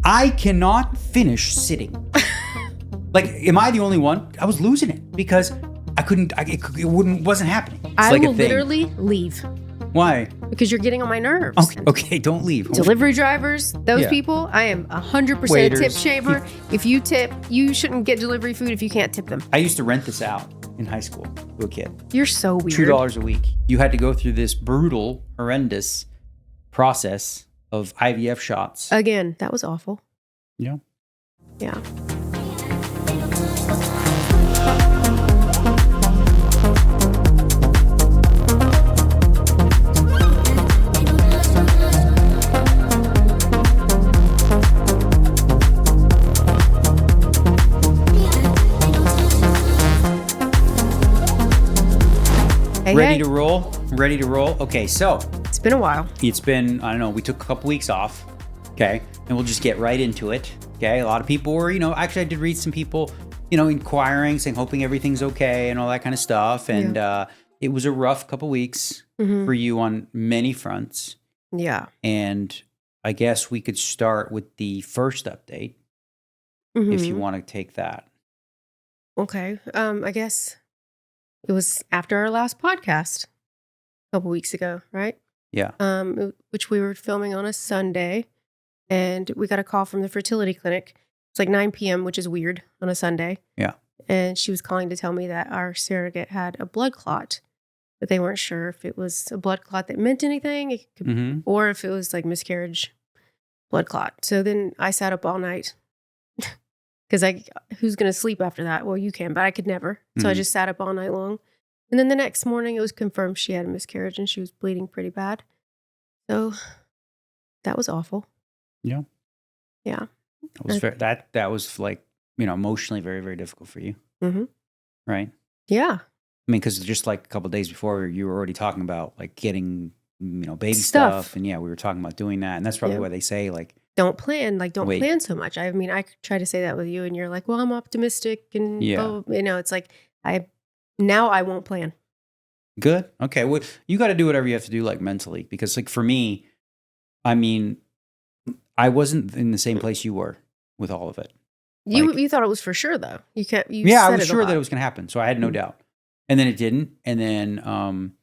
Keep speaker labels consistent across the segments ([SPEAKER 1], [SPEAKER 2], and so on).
[SPEAKER 1] I cannot finish sitting. Like, am I the only one? I was losing it because I couldn't. Wasn't happening. It's
[SPEAKER 2] I
[SPEAKER 1] like
[SPEAKER 2] will
[SPEAKER 1] a thing.
[SPEAKER 2] literally leave.
[SPEAKER 1] Why?
[SPEAKER 2] Because you're getting on my nerves.
[SPEAKER 1] Okay, don't leave.
[SPEAKER 2] Delivery drivers, those people, I am 100%
[SPEAKER 1] Waiters.
[SPEAKER 2] tip shaver. If you tip, you shouldn't get delivery food if you can't tip them.
[SPEAKER 1] I used to rent this out in high school to a kid.
[SPEAKER 2] You're so weird.
[SPEAKER 1] $2 a week. You had to go through this brutal, horrendous process of IVF shots.
[SPEAKER 2] Again, that was awful.
[SPEAKER 1] Yeah.
[SPEAKER 2] Yeah.
[SPEAKER 1] Ready to roll? Ready to roll? Okay, so
[SPEAKER 2] it's been a while.
[SPEAKER 1] It's been, I don't know, we took a couple weeks off. Okay. And we'll just get right into it. Okay. A lot of people were, actually I did read some people, inquiring, saying, hoping everything's okay and all that kind of stuff. And it was a rough couple weeks for you on many fronts.
[SPEAKER 2] Yeah.
[SPEAKER 1] And I guess we could start with the first update if you want to take that.
[SPEAKER 2] Okay. I guess it was after our last podcast a couple weeks ago, right?
[SPEAKER 1] Yeah.
[SPEAKER 2] Which we were filming on a Sunday, and we got a call from the fertility clinic. It's like 9 p.m., which is weird on a Sunday.
[SPEAKER 1] Yeah.
[SPEAKER 2] And she was calling to tell me that our surrogate had a blood clot, but they weren't sure if it was a blood clot that meant anything or if it was like miscarriage blood clot. So then I sat up all night because who's going to sleep after that? Well, you can, but I could never. So I just sat up all night long. And then the next morning it was confirmed she had a miscarriage and she was bleeding pretty bad. So that was awful.
[SPEAKER 1] Yeah.
[SPEAKER 2] Yeah.
[SPEAKER 1] That was like, emotionally very, very difficult for you. Right?
[SPEAKER 2] Yeah.
[SPEAKER 1] I mean, because just like a couple of days before, you were already talking about like getting, baby stuff. And we were talking about doing that. And that's probably why they say like,
[SPEAKER 2] don't plan so much. I mean, I try to say that with you and you're like, well, I'm optimistic and it's like, I won't plan.
[SPEAKER 1] Good. Okay. Well, you got to do whatever you have to do like mentally, because like for me, I mean, I wasn't in the same place you were with all of it.
[SPEAKER 2] You thought it was for sure though.
[SPEAKER 1] I was sure that it was going to happen. So I had no doubt. And then it didn't. And then,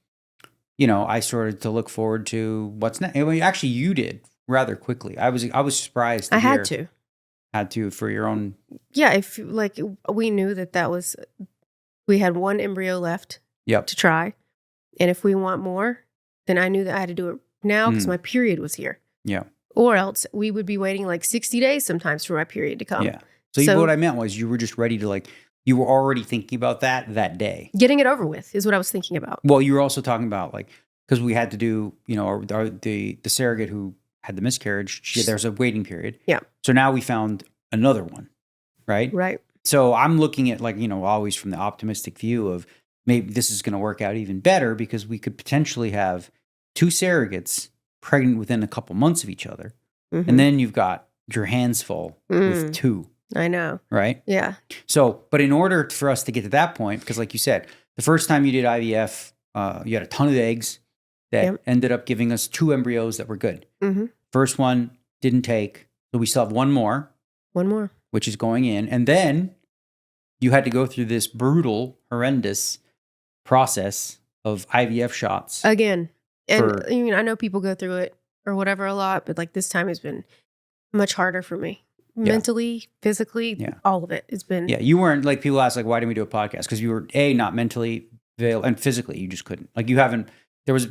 [SPEAKER 1] I started to look forward to what's next. Actually, you did rather quickly. I was surprised.
[SPEAKER 2] I had to.
[SPEAKER 1] Had to for your own.
[SPEAKER 2] Yeah. If like we knew we had one embryo left to try. And if we want more, then I knew that I had to do it now because my period was here.
[SPEAKER 1] Yeah.
[SPEAKER 2] Or else we would be waiting like 60 days sometimes for my period to come.
[SPEAKER 1] Yeah. So what I meant was you were just ready to you were already thinking about that day.
[SPEAKER 2] Getting it over with is what I was thinking about.
[SPEAKER 1] Well, you were also talking about because we had to do, the surrogate who had the miscarriage, there's a waiting period.
[SPEAKER 2] Yeah.
[SPEAKER 1] So now we found another one, right?
[SPEAKER 2] Right.
[SPEAKER 1] So I'm looking at always from the optimistic view of maybe this is going to work out even better because we could potentially have 2 surrogates pregnant within a couple months of each other. And then you've got your hands full with 2.
[SPEAKER 2] I know.
[SPEAKER 1] Right?
[SPEAKER 2] Yeah.
[SPEAKER 1] So, but in order for us to get to that point, because like you said, the first time you did IVF, you had a ton of eggs that ended up giving us 2 embryos that were good. First one didn't take, so we still have one more.
[SPEAKER 2] One more.
[SPEAKER 1] Which is going in. And then you had to go through this brutal, horrendous process of IVF shots.
[SPEAKER 2] Again. And I know people go through it or whatever a lot, but like this time has been much harder for me. Mentally, physically, all of it. It's been. Yeah,
[SPEAKER 1] you weren't like people ask, like, why didn't we do a podcast? Because you were not mentally available and physically, you just couldn't. Like, you haven't, there was,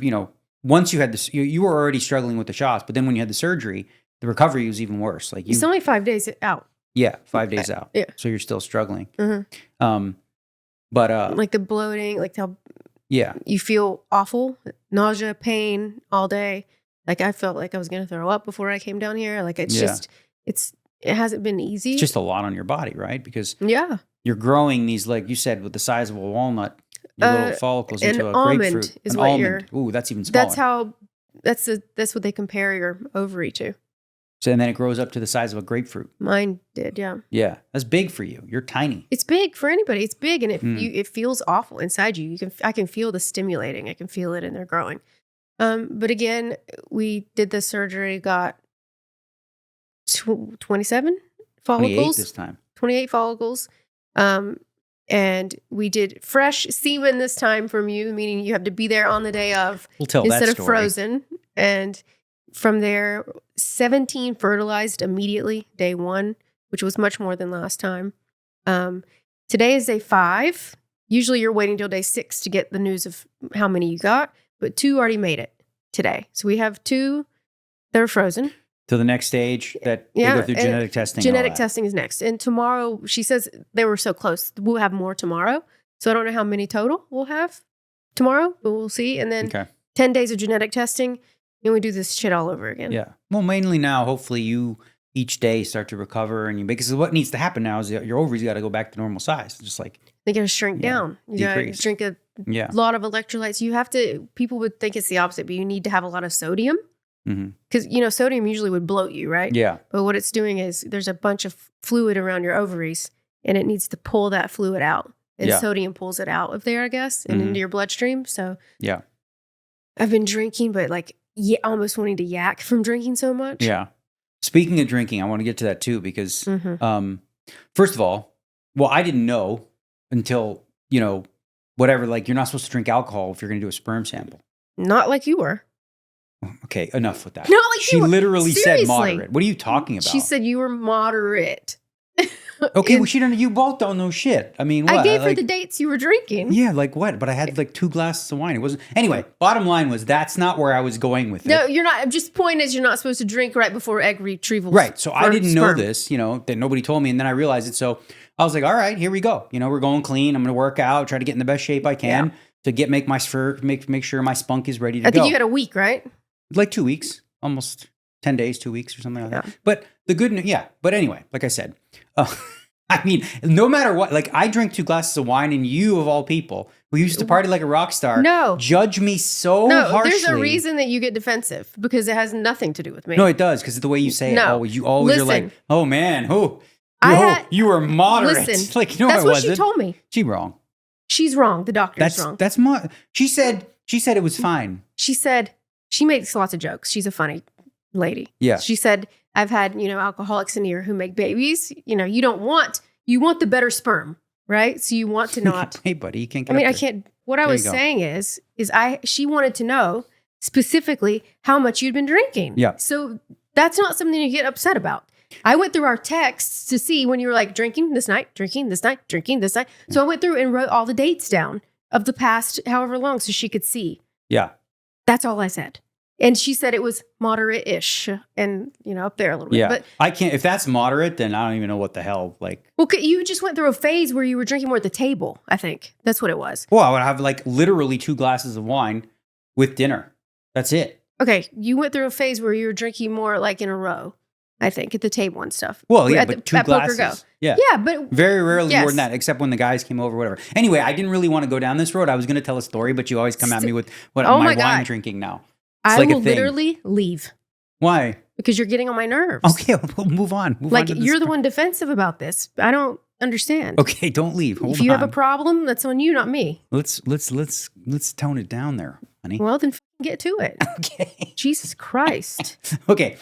[SPEAKER 1] once you had this, you were already struggling with the shots, but then when you had the surgery, the recovery was even worse. Like,
[SPEAKER 2] it's only 5 days out.
[SPEAKER 1] Yeah, 5 days out. Yeah. So you're still struggling. But,
[SPEAKER 2] like the bloating, like how.
[SPEAKER 1] Yeah.
[SPEAKER 2] You feel awful, nausea, pain all day. Like, I felt like I was going to throw up before I came down here. Like, it's just, it hasn't been easy.
[SPEAKER 1] It's just a lot on your body, right? Because you're growing these, like you said, with the size of a walnut, your little follicles into a grapefruit.
[SPEAKER 2] Is what
[SPEAKER 1] almond. Ooh, that's even smaller.
[SPEAKER 2] That's what they compare your ovary to.
[SPEAKER 1] So, and then it grows up to the size of a grapefruit.
[SPEAKER 2] Mine did, yeah.
[SPEAKER 1] Yeah, that's big for you. You're tiny.
[SPEAKER 2] It's big for anybody. It's big, and it feels awful inside you. I can feel the stimulating. I can feel it, and they're growing. But again, we did the surgery, got 27
[SPEAKER 1] 28
[SPEAKER 2] follicles.
[SPEAKER 1] this time.
[SPEAKER 2] 28 follicles. And we did fresh semen this time from you, meaning you have to be there on the day of
[SPEAKER 1] We'll tell
[SPEAKER 2] instead
[SPEAKER 1] that
[SPEAKER 2] of
[SPEAKER 1] story.
[SPEAKER 2] frozen. And from there, 17 fertilized immediately, day 1, which was much more than last time. Today is day 5. Usually you're waiting till day 6 to get the news of how many you got, but 2 already made it today. So we have 2 that are frozen.
[SPEAKER 1] To the next stage that they go through genetic testing.
[SPEAKER 2] Genetic testing is next. And tomorrow, she says they were so close. We'll have more tomorrow. So I don't know how many total we'll have tomorrow, but we'll see. And then 10 days of genetic testing, and we do this shit all over again.
[SPEAKER 1] Yeah. Well, mainly now, hopefully you each day start to recover, and because what needs to happen now is your ovaries got to go back to normal size. Just like
[SPEAKER 2] they got to shrink down. You got to drink a lot of electrolytes. You have to. People would think it's the opposite, but you need to have a lot of sodium. Because, sodium usually would bloat you, right?
[SPEAKER 1] Yeah.
[SPEAKER 2] But what it's doing is there's a bunch of fluid around your ovaries, and it needs to pull that fluid out. And sodium pulls it out of there, I guess, and into your bloodstream. So
[SPEAKER 1] yeah,
[SPEAKER 2] I've been drinking, but almost wanting to yak from drinking so much.
[SPEAKER 1] Yeah. Speaking of drinking, I want to get to that too, because first of all, I didn't know until, whatever, you're not supposed to drink alcohol if you're going to do a sperm sample.
[SPEAKER 2] Not like you were.
[SPEAKER 1] Okay, enough with that.
[SPEAKER 2] Not like
[SPEAKER 1] she
[SPEAKER 2] you were.
[SPEAKER 1] literally
[SPEAKER 2] Seriously.
[SPEAKER 1] said moderate. What are you talking about?
[SPEAKER 2] She said you were moderate.
[SPEAKER 1] Okay, well, you both don't know shit. I mean, what?
[SPEAKER 2] I gave her the dates you were drinking.
[SPEAKER 1] Yeah, like what? But I had 2 glasses of wine. It wasn't. Anyway, bottom line was that's not where I was going with it.
[SPEAKER 2] No, you're not. Just point is you're not supposed to drink right before egg retrieval.
[SPEAKER 1] Right. So I didn't know this, that nobody told me. And then I realized it. So I was like, all right, here we go. We're going clean. I'm going to work out, try to get in the best shape I can to make sure my spunk is ready to go.
[SPEAKER 2] I think you had a week, right?
[SPEAKER 1] 2 weeks, almost 10 days, 2 weeks or something like that. But the good news, but anyway, like I said, I mean, no matter what, I drink 2 glasses of wine, and you, of all people, who used to party like a rock star, judge me so harshly.
[SPEAKER 2] There's a reason that you get defensive, because it has nothing to do with me.
[SPEAKER 1] No, it does, because it's the way you say it. Always. You always are like, oh man, you were moderate.
[SPEAKER 2] Listen,
[SPEAKER 1] I wasn't.
[SPEAKER 2] That's what she told me.
[SPEAKER 1] She's wrong.
[SPEAKER 2] She's wrong. The doctor's wrong.
[SPEAKER 1] She said it was fine.
[SPEAKER 2] She said, she makes lots of jokes. She's a funny lady.
[SPEAKER 1] Yeah.
[SPEAKER 2] She said, I've had, alcoholics in here who make babies. You want the better sperm, right? So you want to not.
[SPEAKER 1] Hey, buddy, you can't get
[SPEAKER 2] I can't. What I was saying is she wanted to know specifically how much you'd been drinking.
[SPEAKER 1] Yeah.
[SPEAKER 2] So that's not something to get upset about. I went through our texts to see when you were drinking this night, drinking this night, drinking this night. So I went through and wrote all the dates down of the past however long so she could see.
[SPEAKER 1] Yeah.
[SPEAKER 2] That's all I said. And she said it was moderate-ish and, up there a little bit.
[SPEAKER 1] Yeah.
[SPEAKER 2] But
[SPEAKER 1] I can't, if that's moderate, then I don't even know what the hell,
[SPEAKER 2] Well, you just went through a phase where you were drinking more at the table, I think. That's what it was.
[SPEAKER 1] Well, I would have literally 2 glasses of wine with dinner. That's it.
[SPEAKER 2] Okay. You went through a phase where you were drinking more in a row, I think, at the table and stuff.
[SPEAKER 1] Well, yeah, but 2 glasses.
[SPEAKER 2] Poker Go.
[SPEAKER 1] Yeah.
[SPEAKER 2] Yeah, but
[SPEAKER 1] very rarely more than that, except when the guys came over, whatever. Anyway, I didn't really want to go down this road. I was going to tell a story, but you always come at me with my wine drinking now. It's
[SPEAKER 2] I will literally leave.
[SPEAKER 1] Why?
[SPEAKER 2] Because you're getting on my nerves.
[SPEAKER 1] Okay, we'll move on.
[SPEAKER 2] You're the one defensive about this. I don't understand.
[SPEAKER 1] Okay, don't leave. Hold
[SPEAKER 2] if you have a problem, that's on you, not me.
[SPEAKER 1] Let's tone it down there, honey.
[SPEAKER 2] Well, then get to it.
[SPEAKER 1] Okay.
[SPEAKER 2] Jesus Christ.
[SPEAKER 1] Okay.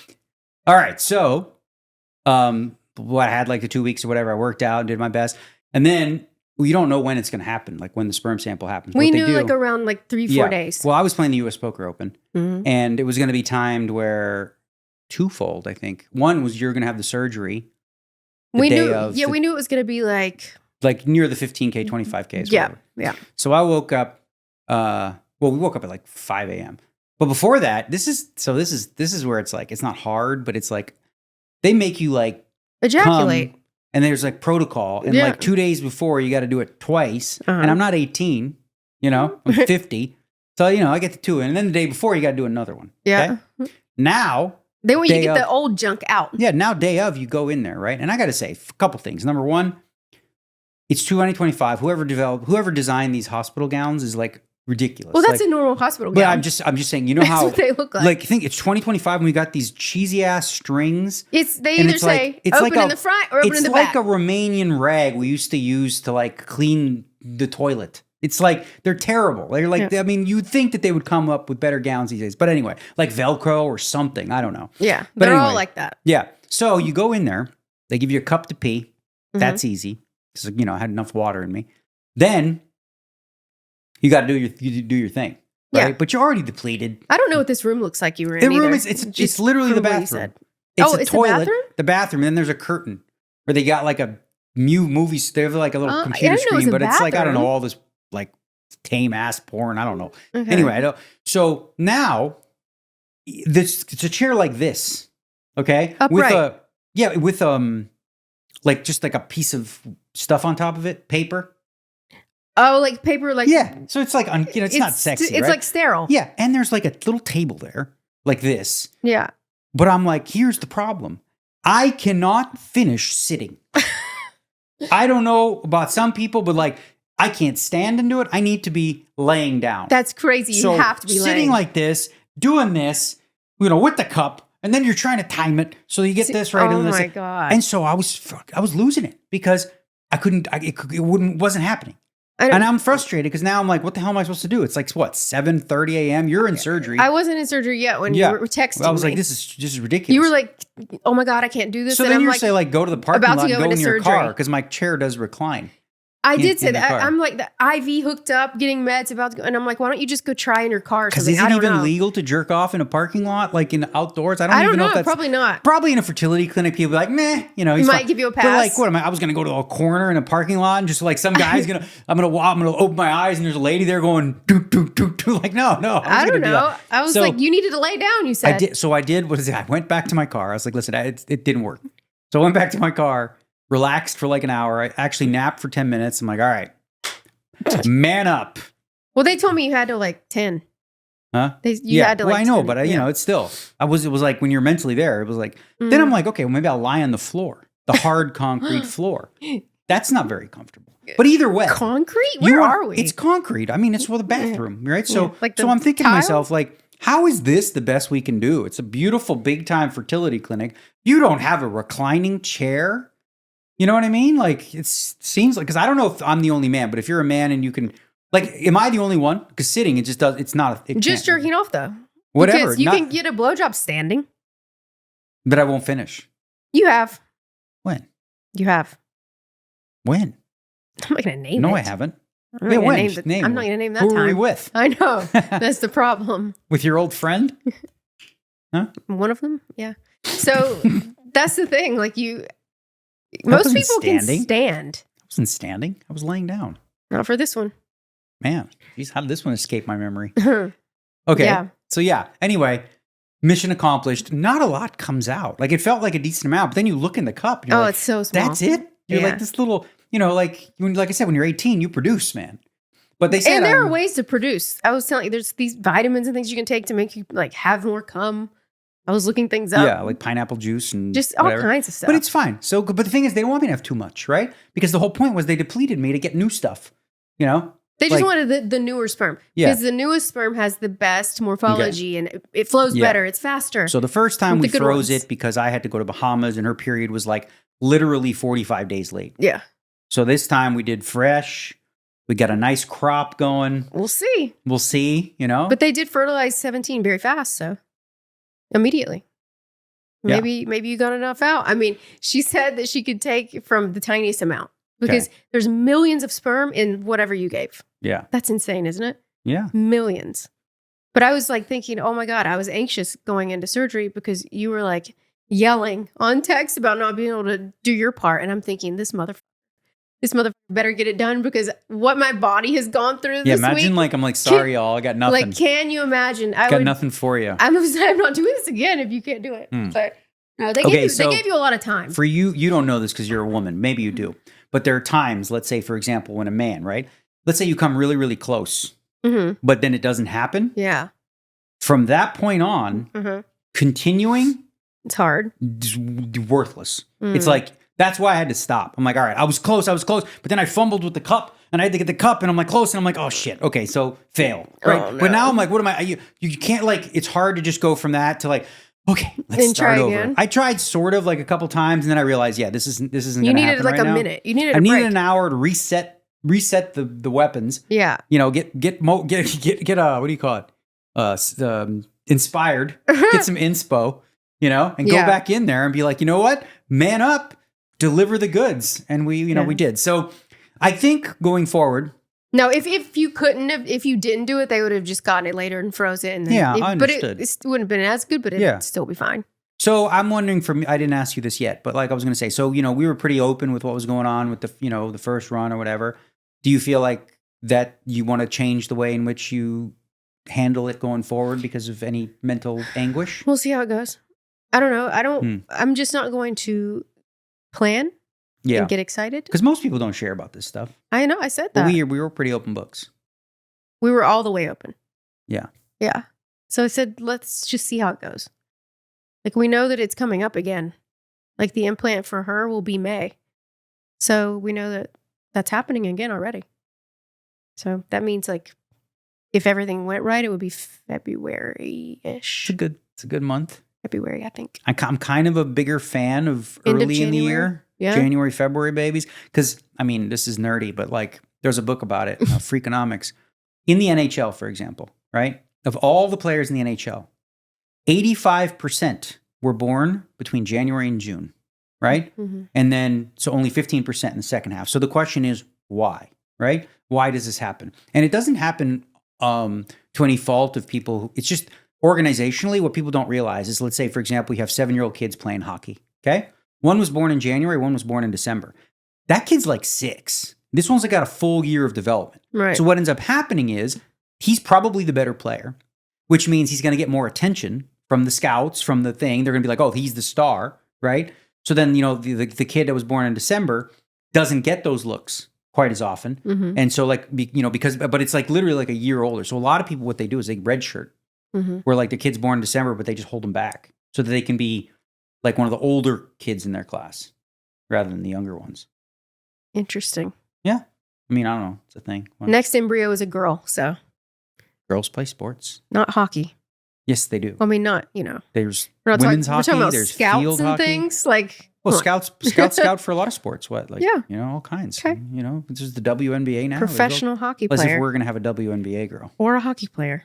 [SPEAKER 1] All right. So, I had the 2 weeks or whatever. I worked out and did my best, and then. Well, you don't know when it's going to happen, when the sperm sample happens.
[SPEAKER 2] We knew around 3-4 days.
[SPEAKER 1] Well, I was playing the U.S. Poker Open, and it was going to be timed where twofold, I think. One was you're going to have the surgery.
[SPEAKER 2] We knew it was going to be
[SPEAKER 1] near the 15K, 25Ks.
[SPEAKER 2] Yeah.
[SPEAKER 1] So I woke up, we woke up at 5 a.m. But before that, this is where it's not hard, but it's they make you
[SPEAKER 2] ejaculate.
[SPEAKER 1] And there's protocol. And 2 days before, you got to do it twice. And I'm not 18, I'm 50. So, I get to 2. And then the day before, you got to do another one.
[SPEAKER 2] Yeah.
[SPEAKER 1] Okay? Now.
[SPEAKER 2] Then when you get the old junk out.
[SPEAKER 1] Yeah. Now, day of, you go in there, right? And I got to say a couple things. Number one, it's 2025. Whoever designed these hospital gowns is ridiculous.
[SPEAKER 2] Well, that's a normal hospital gown.
[SPEAKER 1] But I'm just saying,
[SPEAKER 2] that's
[SPEAKER 1] how
[SPEAKER 2] what they look like.
[SPEAKER 1] Think it's 2025 and we got these cheesy ass strings.
[SPEAKER 2] They either say open in the front or open in the back.
[SPEAKER 1] It's like a Romanian rag we used to use to clean the toilet. It's they're terrible. They're I mean, you'd think that they would come up with better gowns these days. But anyway, Velcro or something. I don't know.
[SPEAKER 2] Yeah.
[SPEAKER 1] But
[SPEAKER 2] they're
[SPEAKER 1] anyway,
[SPEAKER 2] all like that.
[SPEAKER 1] Yeah. So you go in there. They give you a cup to pee. That's easy because I had enough water in me. Then you got to do your thing, right?
[SPEAKER 2] Yeah.
[SPEAKER 1] But you're already depleted.
[SPEAKER 2] I don't know what this room looks like you were in.
[SPEAKER 1] The room
[SPEAKER 2] either.
[SPEAKER 1] it's literally the bathroom. It's a toilet, the bathroom, and then there's a curtain where they got like a movie. They have like a little computer screen, but it's like I don't know all this like tame ass porn. I don't know.
[SPEAKER 2] Okay.
[SPEAKER 1] Anyway, I don't. So now it's a chair like this, okay,
[SPEAKER 2] Upright.
[SPEAKER 1] with like just like a piece of stuff on top of it, paper.
[SPEAKER 2] Oh, like paper, like
[SPEAKER 1] So it's like it's not sexy.
[SPEAKER 2] It's
[SPEAKER 1] right?
[SPEAKER 2] like sterile.
[SPEAKER 1] Yeah, and there's like a little table there, like this.
[SPEAKER 2] Yeah.
[SPEAKER 1] But I'm like, here's the problem. I cannot finish sitting. I don't know about some people, but like, I can't stand and do it. I need to be laying down.
[SPEAKER 2] That's crazy. You have to be
[SPEAKER 1] sitting like this, doing this, with the cup, and then you're trying to time it so you get this right.
[SPEAKER 2] Oh
[SPEAKER 1] and
[SPEAKER 2] my God.
[SPEAKER 1] And so I was losing it because I couldn't. Wasn't happening. And I'm frustrated because now I'm like, what the hell am I supposed to do? It's like, what, 7:30 a.m.? You're in surgery.
[SPEAKER 2] I wasn't in surgery yet when you were texting me.
[SPEAKER 1] I was like, this is ridiculous.
[SPEAKER 2] You were like, oh my God, I can't do this.
[SPEAKER 1] So
[SPEAKER 2] and
[SPEAKER 1] then
[SPEAKER 2] I'm
[SPEAKER 1] you
[SPEAKER 2] like,
[SPEAKER 1] say like, go to the parking lot and go in your
[SPEAKER 2] surgery.
[SPEAKER 1] car because my chair does recline.
[SPEAKER 2] I did say that. I'm like, the IV hooked up, getting meds about to go. And I'm like, why don't you just go try in your car?
[SPEAKER 1] Because is it even legal to jerk off in a parking lot, like in outdoors? I don't even know if that's...
[SPEAKER 2] Probably not.
[SPEAKER 1] Probably in a fertility clinic, people be like, meh,
[SPEAKER 2] He might give you a pass.
[SPEAKER 1] But like, what am I was going to go to a corner in a parking lot and just like some guy's I'm going to open my eyes and there's a lady there going, doot, doot, doot, doot. Like, no.
[SPEAKER 2] I don't know. I was like, you needed to lay down, you said.
[SPEAKER 1] I did. So I did. What is it? I went back to my car. I was like, listen, it didn't work. So I went back to my car, relaxed for like an hour. I actually napped for 10 minutes. I'm like, all right. Man up.
[SPEAKER 2] Well, they told me you had to like 10.
[SPEAKER 1] Huh?
[SPEAKER 2] You had to like
[SPEAKER 1] well, I know,
[SPEAKER 2] 10.
[SPEAKER 1] but it's still, it was like when you're mentally there, it was like, then I'm like, okay, well, maybe I'll lie on the floor, the hard concrete floor. That's not very comfortable. But either way.
[SPEAKER 2] Concrete? Where are we?
[SPEAKER 1] It's concrete. I mean, it's for the bathroom, right? So, so I'm thinking
[SPEAKER 2] tile?
[SPEAKER 1] to myself, like, how is this the best we can do? It's a beautiful, big time fertility clinic. You don't have a reclining chair. You know what I mean? Like, it seems like, because I don't know if I'm the only man, but if you're a man and you can, like, am I the only one? Because sitting, it's not.
[SPEAKER 2] Just jerking off, though.
[SPEAKER 1] Whatever.
[SPEAKER 2] Because you can get a blowjob standing.
[SPEAKER 1] But I won't finish.
[SPEAKER 2] You have.
[SPEAKER 1] When?
[SPEAKER 2] You have.
[SPEAKER 1] When?
[SPEAKER 2] I'm not going to name it.
[SPEAKER 1] No, I haven't.
[SPEAKER 2] I'm not going to name that time.
[SPEAKER 1] Who were we with?
[SPEAKER 2] I know. That's the problem.
[SPEAKER 1] With your old friend? Huh?
[SPEAKER 2] One of them? Yeah. So that's the thing. Like, most people can stand.
[SPEAKER 1] I wasn't standing. I was laying down.
[SPEAKER 2] Not for this one.
[SPEAKER 1] Man, geez, how did this one escape my memory? Okay.
[SPEAKER 2] Yeah.
[SPEAKER 1] So anyway, mission accomplished. Not a lot comes out. Like, it felt like a decent amount, but then you look in the cup. And you're like,
[SPEAKER 2] it's so small.
[SPEAKER 1] That's it? You're like this little, like I said, when you're 18, you produce, man. But they said,
[SPEAKER 2] and there are ways to produce. I was telling you, there's these vitamins and things you can take to make you like have more cum. I was looking things up.
[SPEAKER 1] Yeah, like pineapple juice and
[SPEAKER 2] just
[SPEAKER 1] whatever.
[SPEAKER 2] all kinds of stuff.
[SPEAKER 1] But it's fine. So, but the thing is, they don't want me to have too much, right? Because the whole point was they depleted me to get new stuff.
[SPEAKER 2] They just wanted the newer sperm.
[SPEAKER 1] Yeah.
[SPEAKER 2] Because the newest sperm has the best morphology and it flows better. It's faster.
[SPEAKER 1] So the first time we froze it because I had to go to Bahamas and her period was like literally 45 days late.
[SPEAKER 2] Yeah.
[SPEAKER 1] So this time we did fresh. We got a nice crop going.
[SPEAKER 2] We'll see.
[SPEAKER 1] But
[SPEAKER 2] they did fertilize 17 very fast, so immediately. Maybe you got enough out. I mean, she said that she could take from the tiniest amount because there's millions of sperm in whatever you gave.
[SPEAKER 1] Yeah.
[SPEAKER 2] That's insane, isn't it?
[SPEAKER 1] Yeah.
[SPEAKER 2] Millions. But I was like thinking, oh my God, I was anxious going into surgery because you were like yelling on text about not being able to do your part. And I'm thinking, this motherfucker better get it done because what my body has gone through this week.
[SPEAKER 1] Imagine like, I'm like, sorry, y'all, I got nothing.
[SPEAKER 2] Like, can you imagine?
[SPEAKER 1] Got nothing for you.
[SPEAKER 2] I'm not doing this again if you can't do it. But no, they gave you a lot of time.
[SPEAKER 1] For you, you don't know this because you're a woman. Maybe you do. But there are times, let's say, for example, when a man, right? Let's say you come really, really close, but then it doesn't happen.
[SPEAKER 2] Yeah. From
[SPEAKER 1] that point on, continuing,
[SPEAKER 2] it's hard.
[SPEAKER 1] Is worthless. It's like, that's why I had to stop. I'm like, all right, I was close. But then I fumbled with the cup and I had to get the cup and I'm like close and I'm like, oh shit. Okay, so fail. Right.
[SPEAKER 2] Oh, no.
[SPEAKER 1] But now I'm like, what am I? You can't like, it's hard to just go from that to like, okay, let's start over. Again. I tried sort of like a couple times and then I realized, this isn't going to happen.
[SPEAKER 2] You needed like a minute. You needed a break.
[SPEAKER 1] I needed an hour to reset the weapons.
[SPEAKER 2] Yeah.
[SPEAKER 1] Get what do you call it? Inspired. Get some inspo. and go back in there and be like, you know what? Man up, deliver the goods. And we did. So I think going forward.
[SPEAKER 2] No, if you didn't do it, they would have just gotten it later and froze it. And then
[SPEAKER 1] I understood.
[SPEAKER 2] But it wouldn't have been as good, but it'd still be fine.
[SPEAKER 1] So I'm wondering I didn't ask you this yet, but like I was going to say, so, we were pretty open with what was going on with the, the first run or whatever. Do you feel like that you want to change the way in which you handle it going forward because of any mental anguish?
[SPEAKER 2] We'll see how it goes. I don't know. I'm just not going to plan and get excited.
[SPEAKER 1] Because most people don't share about this stuff.
[SPEAKER 2] I know. I said that.
[SPEAKER 1] But we were pretty open books.
[SPEAKER 2] We were all the way open.
[SPEAKER 1] Yeah.
[SPEAKER 2] Yeah. So I said, let's just see how it goes. Like, we know that it's coming up again. Like, the implant for her will be May. So we know that that's happening again already. So that means, like, if everything went right, it would be February-ish.
[SPEAKER 1] It's a good month.
[SPEAKER 2] February, I think.
[SPEAKER 1] I'm kind of a bigger fan of early in the year.
[SPEAKER 2] Yeah.
[SPEAKER 1] January, February babies. Because, this is nerdy, but like, there's a book about it, Freakonomics. In the NHL, for example, right? Of all the players in the NHL, 85% were born between January and June, right? Mm-hmm. And then, so only 15% in the second half. So the question is, why, right? Why does this happen? And it doesn't happen to any fault of people. It's just organizationally, what people don't realize is, let's say, for example, you have 7-year-old kids playing hockey, okay? One was born in January, one was born in December. That kid's like 6. This one's got a full year of development.
[SPEAKER 2] Right.
[SPEAKER 1] So what ends up happening is he's probably the better player, which means he's going to get more attention from the scouts, from the thing. They're going to be like, oh, he's the star, right? So then, the kid that was born in December doesn't get those looks quite as often. Mm-hmm. And so but it's like literally like a year older. So a lot of people, what they do is they redshirt, where like the kid's born in December, but they just hold them back so that they can be like one of the older kids in their class rather than the younger ones.
[SPEAKER 2] Interesting.
[SPEAKER 1] Yeah. I don't know. It's a thing.
[SPEAKER 2] Next embryo is a girl, so.
[SPEAKER 1] Girls play sports.
[SPEAKER 2] Not hockey.
[SPEAKER 1] Yes, they do.
[SPEAKER 2] Not,
[SPEAKER 1] There's women's hockey, there's
[SPEAKER 2] scouts
[SPEAKER 1] field
[SPEAKER 2] and
[SPEAKER 1] hockey.
[SPEAKER 2] Things like.
[SPEAKER 1] Well, scouts scout for a lot of sports. What? Like, all kinds.
[SPEAKER 2] Okay.
[SPEAKER 1] This is the WNBA now.
[SPEAKER 2] Professional hockey player.
[SPEAKER 1] Unless if we're going to have a WNBA girl.
[SPEAKER 2] Or a hockey player.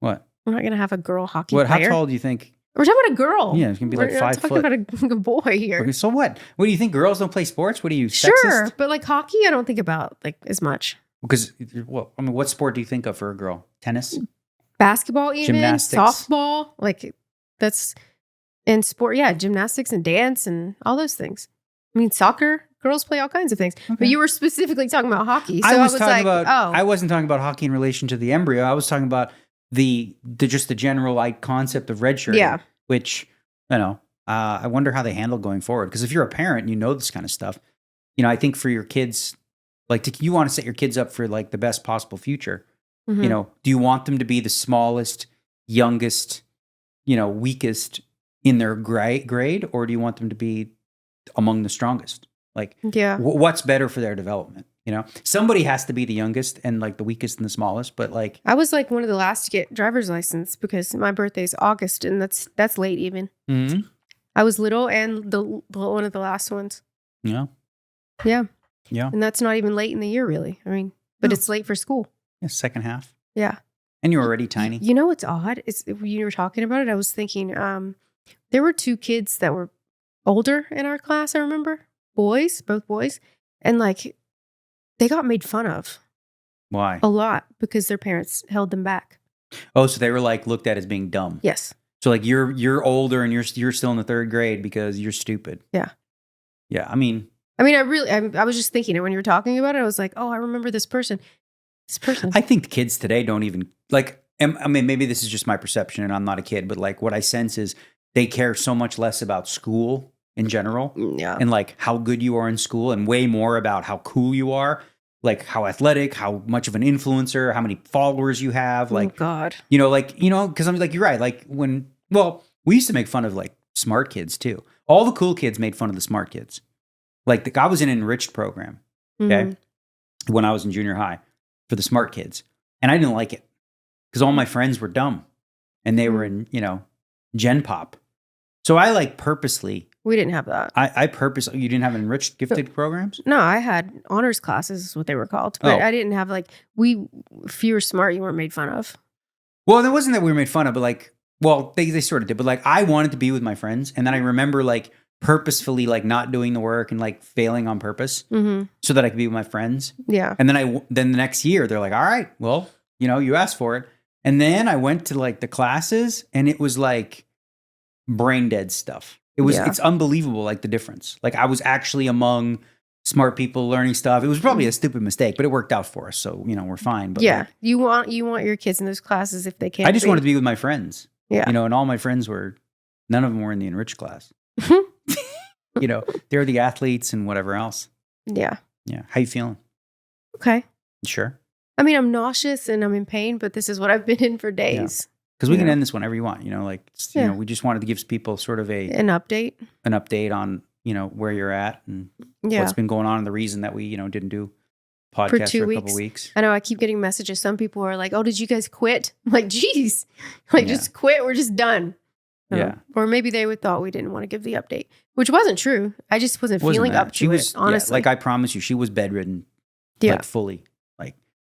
[SPEAKER 1] What?
[SPEAKER 2] We're not going to have a girl hockey player.
[SPEAKER 1] How tall do you think?
[SPEAKER 2] We're talking about a girl.
[SPEAKER 1] Yeah, it's going to be like 5 foot.
[SPEAKER 2] We're talking about a boy here.
[SPEAKER 1] Okay, so what? What do you think? Girls don't play sports? What are you, sexist?
[SPEAKER 2] Sure, but like hockey, I don't think about like as much.
[SPEAKER 1] Because, what sport do you think of for a girl? Tennis?
[SPEAKER 2] Basketball, even
[SPEAKER 1] gymnastics,
[SPEAKER 2] softball, like that's in sport. Yeah, gymnastics and dance and all those things. Soccer, girls play all kinds of things. Okay. But you were specifically talking about hockey, so I
[SPEAKER 1] wasn't talking about hockey in relation to the embryo. I was talking about the general concept of redshirting.
[SPEAKER 2] Yeah,
[SPEAKER 1] which I wonder how they handle going forward. Because if you're a parent, this kind of stuff. I think for your kids, you want to set your kids up for like the best possible future. Mm-hmm. Do you want them to be the smallest, youngest, weakest in their grade, or do you want them to be among the strongest? What's better for their development? Somebody has to be the youngest and like the weakest and the smallest. But like,
[SPEAKER 2] I was like one of the last to get driver's license because my birthday's August, and that's late even. Mm-hmm. I was little and the one of the last ones.
[SPEAKER 1] Yeah.
[SPEAKER 2] Yeah. Yeah. And that's not even late in the year, really. But it's late for school.
[SPEAKER 1] Yeah, second half.
[SPEAKER 2] Yeah.
[SPEAKER 1] And you're already tiny.
[SPEAKER 2] You know what's odd? When you were talking about it, I was thinking there were 2 kids that were older in our class, I remember. Both boys. And like, they got made fun of.
[SPEAKER 1] Why?
[SPEAKER 2] A lot, because their parents held them back.
[SPEAKER 1] Oh, so they were like looked at as being dumb.
[SPEAKER 2] Yes.
[SPEAKER 1] So like you're older and you're still in the 3rd grade because you're stupid.
[SPEAKER 2] Yeah.
[SPEAKER 1] Yeah,
[SPEAKER 2] I was just thinking it when you were talking about it. I was like, oh, I remember this person.
[SPEAKER 1] I think kids today don't even like. Maybe this is just my perception, and I'm not a kid, but like what I sense is they care so much less about school in general, and like how good you are in school, and way more about how cool you are, like how athletic, how much of an influencer, how many followers you have. Like,
[SPEAKER 2] oh God,
[SPEAKER 1] because I'm like, you're right. Like we used to make fun of like smart kids too. All the cool kids made fun of the smart kids. Like I was in an enriched program, okay, when I was in junior high. For the smart kids. And I didn't like it because all my friends were dumb and they were in, Gen Pop. So I like purposely.
[SPEAKER 2] We didn't have that.
[SPEAKER 1] I purposely, you didn't have enriched gifted programs?
[SPEAKER 2] No, I had honors classes is what they were called. But I didn't have if you were smart, you weren't made fun of.
[SPEAKER 1] Well, it wasn't that we were made fun of, but like Well, they sort of did, but like I wanted to be with my friends, and then I remember like purposefully like not doing the work and like failing on purpose so that I could be with my friends.
[SPEAKER 2] Yeah.
[SPEAKER 1] And then the next year they're like, all right, well, you asked for it. And then I went to like the classes, and it was like brain dead stuff. It's unbelievable, like the difference. Like I was actually among smart people learning stuff. It was probably a stupid mistake, but it worked out for us. So, we're fine. But
[SPEAKER 2] yeah,
[SPEAKER 1] like,
[SPEAKER 2] you want your kids in those classes if they can.
[SPEAKER 1] I just wanted to be with my friends.
[SPEAKER 2] Yeah.
[SPEAKER 1] And all my friends none of them were in the enriched class. They're the athletes and whatever else.
[SPEAKER 2] Yeah.
[SPEAKER 1] Yeah. How you feeling?
[SPEAKER 2] Okay.
[SPEAKER 1] Sure.
[SPEAKER 2] I mean, I'm nauseous and I'm in pain, but this is what I've been in for days.
[SPEAKER 1] Because we can end this whenever you want. We just wanted to give people sort of
[SPEAKER 2] an update
[SPEAKER 1] on, where you're at and what's been going on and the reason that we, didn't do podcast
[SPEAKER 2] for 2
[SPEAKER 1] for a
[SPEAKER 2] weeks.
[SPEAKER 1] couple weeks.
[SPEAKER 2] I know I keep getting messages. Some people are like, oh, did you guys quit? I'm like, geez, just quit. We're just done.
[SPEAKER 1] Yeah.
[SPEAKER 2] Or maybe they thought we didn't want to give the update, which wasn't true. I just wasn't feeling up to it, honestly.
[SPEAKER 1] Like I promise you, she was bedridden, like fully, like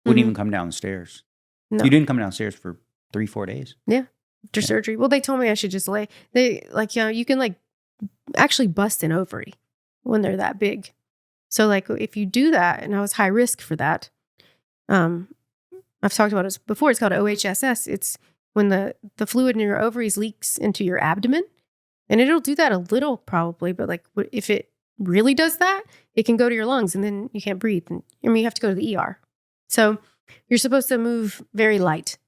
[SPEAKER 1] wouldn't even come down the stairs. No. You didn't come downstairs for 3-4 days.
[SPEAKER 2] Yeah. After surgery. Well, they told me I should just lay. You can like actually bust an ovary when they're that big. So like if you do that, and I was high risk for that, I've talked about it before. It's called OHSS. It's when the fluid in your ovaries leaks into your abdomen, and it'll do that a little probably, but like if it really does that, it can go to your lungs and then you can't breathe. And you have to go to the ER. So you're supposed to move very light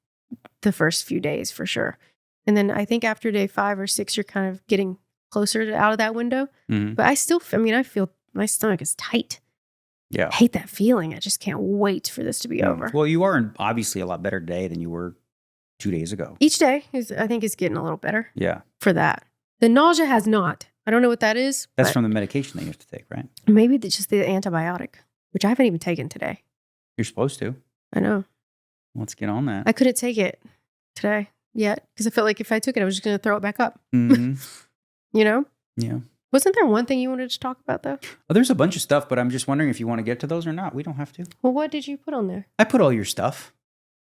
[SPEAKER 2] the first few days for sure. And then I think after day 5 or 6, you're kind of getting closer to out of that window. Mm-hmm. But I feel my stomach is tight.
[SPEAKER 1] Yeah.
[SPEAKER 2] I hate that feeling. I just can't wait for this to be over.
[SPEAKER 1] Well, you are obviously a lot better today than you were 2 days ago.
[SPEAKER 2] Each day I think is getting a little better.
[SPEAKER 1] Yeah.
[SPEAKER 2] For that. The nausea has not. I don't know what that is.
[SPEAKER 1] That's from the medication that you have to take, right?
[SPEAKER 2] Maybe just the antibiotic, which I haven't even taken today.
[SPEAKER 1] You're supposed to.
[SPEAKER 2] I know.
[SPEAKER 1] Let's get on that.
[SPEAKER 2] I couldn't take it today yet because I felt like if I took it, I was just going to throw it back up.
[SPEAKER 1] Mm-hmm.
[SPEAKER 2] Yeah.
[SPEAKER 1] Wasn't
[SPEAKER 2] there one thing you wanted to talk about, though?
[SPEAKER 1] Oh, there's a bunch of stuff, but I'm just wondering if you want to get to those or not. We don't have to.
[SPEAKER 2] Well, what did you put on there?
[SPEAKER 1] I put all your stuff.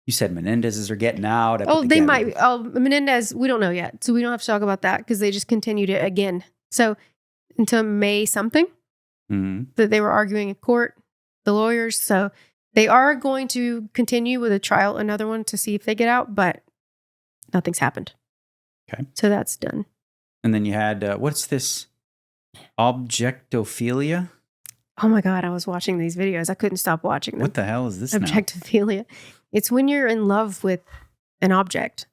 [SPEAKER 1] You said Menendez's are getting out.
[SPEAKER 2] They might. Oh, Menendez, we don't know yet. So we don't have to talk about that because they just continued it again. So until May something that they were arguing in court, the lawyers. So they are going to continue with a trial, another one to see if they get out, but nothing's happened.
[SPEAKER 1] Okay.
[SPEAKER 2] So that's done.
[SPEAKER 1] And then you had, what's this? Objectophilia?
[SPEAKER 2] Oh my God, I was watching these videos. I couldn't stop watching them.
[SPEAKER 1] What the hell is this
[SPEAKER 2] Objectophilia. Now? It's when you're in love with an object.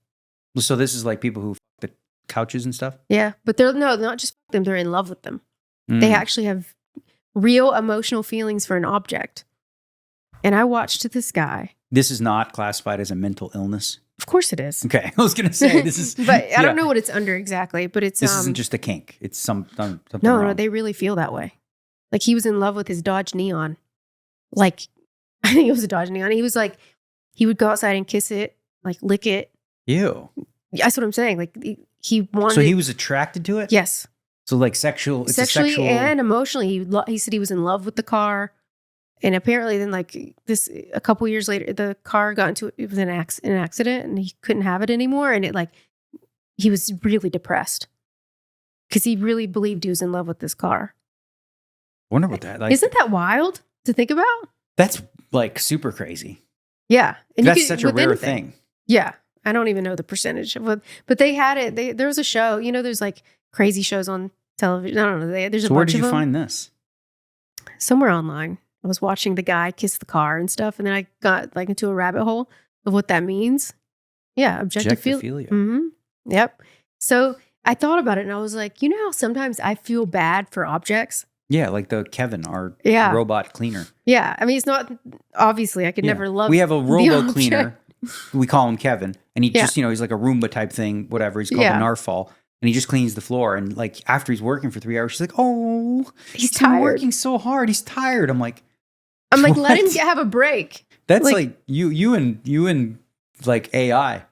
[SPEAKER 1] So this is like people who fuck the couches and stuff?
[SPEAKER 2] Yeah, but they're not just fuck them, they're in love with them. They actually have real emotional feelings for an object. And I watched this guy.
[SPEAKER 1] This is not classified as a mental illness?
[SPEAKER 2] Of course it is.
[SPEAKER 1] Okay, I was going to say this is...
[SPEAKER 2] but I don't know what it's under exactly, but it's...
[SPEAKER 1] This isn't just a kink. It's something
[SPEAKER 2] No,
[SPEAKER 1] wrong.
[SPEAKER 2] They really feel that way. Like he was in love with his Dodge Neon. Like, I think it was a Dodge Neon. He was like, he would go outside and kiss it, like lick it.
[SPEAKER 1] Ew.
[SPEAKER 2] That's what I'm saying. Like he wanted...
[SPEAKER 1] So he was attracted to it?
[SPEAKER 2] Yes.
[SPEAKER 1] So like sexually
[SPEAKER 2] and emotionally, he said he was in love with the car. And apparently then like this, a couple years later, the car got into, it was an accident and he couldn't have it anymore. And it like, he was really depressed because he really believed he was in love with this car.
[SPEAKER 1] I wonder what that, like,
[SPEAKER 2] isn't that wild to think about?
[SPEAKER 1] That's like super crazy.
[SPEAKER 2] Yeah.
[SPEAKER 1] And that's such a rare thing.
[SPEAKER 2] Yeah. I don't even know the percentage of what, but they had it. There was a show, there's like crazy shows on television. I don't know. There's a bunch of them.
[SPEAKER 1] Where did you find this?
[SPEAKER 2] Somewhere online. I was watching the guy kiss the car and stuff, and then I got like into a rabbit hole of what that means. Yeah, objectophilia. Mm-hmm. Yep. So I thought about it, and I was like, how sometimes I feel bad for objects?
[SPEAKER 1] Yeah, like the Kevin, our robot cleaner.
[SPEAKER 2] Yeah, I mean, it's not, obviously, I could never love.
[SPEAKER 1] We have a robo cleaner. We call him Kevin, and he just, he's like a Roomba type thing, whatever. He's called a Narfall. And he just cleans the floor. And like after he's working for 3 hours, she's like, "Oh,
[SPEAKER 2] he's tired.
[SPEAKER 1] Working so hard. He's tired." I'm like,
[SPEAKER 2] let him have a break.
[SPEAKER 1] That's like you and like AI.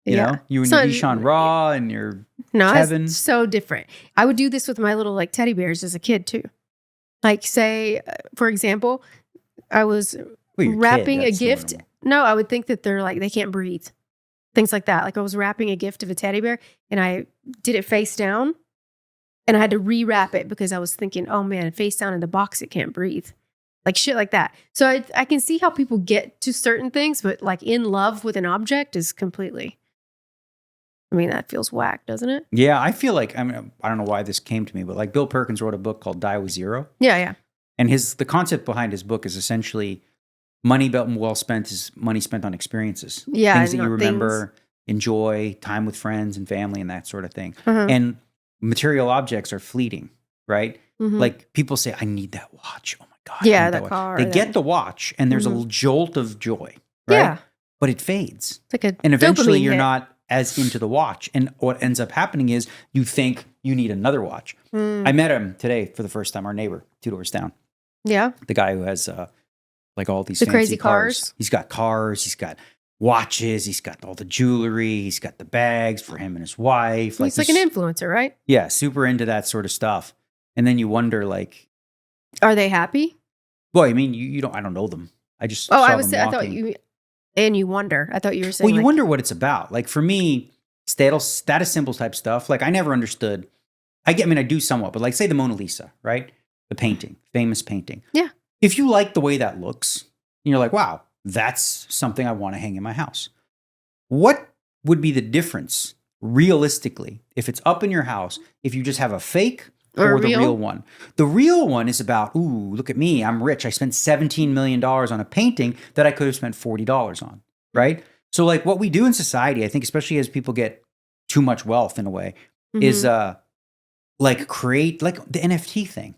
[SPEAKER 1] You know, you and your Ishan Ra and your Kevin.
[SPEAKER 2] It's so different. I would do this with my little like teddy bears as a kid too. Like say, for example, I was wrapping a gift. No, I would think that they're like they can't breathe. things like that. Like I was wrapping a gift of a teddy bear and I did it face down and I had to rewrap it because I was thinking, oh man, face down in the box, it can't breathe. Like shit like that. So I can see how people get to certain things, but like in love with an object is completely, I mean, that feels whack, doesn't it?
[SPEAKER 1] Yeah, I feel like, I mean, I don't know why this came to me, but like Bill Perkins wrote a book called Die with Zero.
[SPEAKER 2] Yeah.
[SPEAKER 1] And the concept behind his book is essentially money well spent is money spent on experiences.
[SPEAKER 2] Yeah.
[SPEAKER 1] Things that you remember, enjoy, time with friends and family and that sort of thing. And material objects are fleeting, right? Like people say, I need that watch. Oh my God.
[SPEAKER 2] Yeah, that car.
[SPEAKER 1] They get the watch and there's a jolt of joy, right?
[SPEAKER 2] Yeah.
[SPEAKER 1] But it fades.
[SPEAKER 2] It's like
[SPEAKER 1] and eventually you're not as into the watch. And what ends up happening is you think you need another watch. I met him today for the first time, our neighbor, 2 doors down.
[SPEAKER 2] Yeah.
[SPEAKER 1] The guy who has like all these
[SPEAKER 2] the
[SPEAKER 1] fancy
[SPEAKER 2] crazy cars.
[SPEAKER 1] He's got cars, he's got watches, he's got all the jewelry, he's got the bags for him and his wife.
[SPEAKER 2] He's like an influencer, right?
[SPEAKER 1] Yeah, super into that sort of stuff. And then you wonder, like,
[SPEAKER 2] are they happy?
[SPEAKER 1] Well, I mean, you don't. I don't know them. I just.
[SPEAKER 2] I thought you. And you wonder. I thought you were saying.
[SPEAKER 1] Well, you wonder what it's about. Like for me, status symbol type stuff. Like I never understood. I mean, I do somewhat, but like say the Mona Lisa, right? The painting, famous painting.
[SPEAKER 2] Yeah.
[SPEAKER 1] If you like the way that looks, and you're like, wow, that's something I want to hang in my house. What would be the difference realistically if it's up in your house? If you just have a fake. Or the real one. The real one is about, ooh, look at me. I'm rich. I spent $17 million on a painting that I could have spent $40 on, right? So like what we do in society, I think, especially as people get too much wealth in a way, is like create like the NFT thing.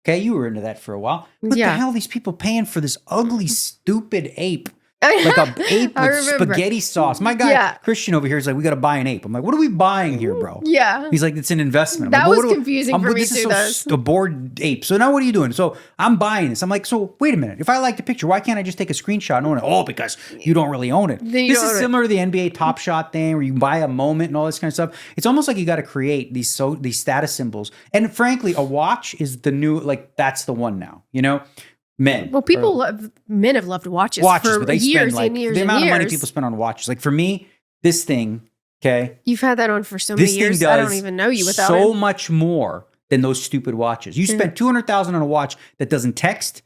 [SPEAKER 1] Okay, you were into that for a while. What the hell are these people paying for this ugly, stupid ape? Like a ape with spaghetti sauce. My guy, Christian over here is like, we got to buy an ape. I'm like, what are we buying here, bro?
[SPEAKER 2] Yeah.
[SPEAKER 1] He's like, it's an investment.
[SPEAKER 2] That was confusing for me too.
[SPEAKER 1] A bored ape. So now what are you doing? So I'm buying this. I'm like, so wait a minute. If I like the picture, why can't I just take a screenshot and own it? Oh, because you don't really own it. This is similar to the NBA Top Shot thing where you buy a moment and all this kind of stuff. It's almost like you got to create these status symbols. And frankly, a watch is the new, like, that's the one now, you know? Men.
[SPEAKER 2] Well, men have loved watches for
[SPEAKER 1] but they
[SPEAKER 2] years
[SPEAKER 1] spend like
[SPEAKER 2] and years
[SPEAKER 1] the amount
[SPEAKER 2] and
[SPEAKER 1] of money
[SPEAKER 2] years.
[SPEAKER 1] people spend on watches. Like for me, this thing, okay?
[SPEAKER 2] You've had that on for so many years. I don't even know you without
[SPEAKER 1] so
[SPEAKER 2] it.
[SPEAKER 1] much more than those stupid watches. You spent $200,000 on a watch that doesn't text,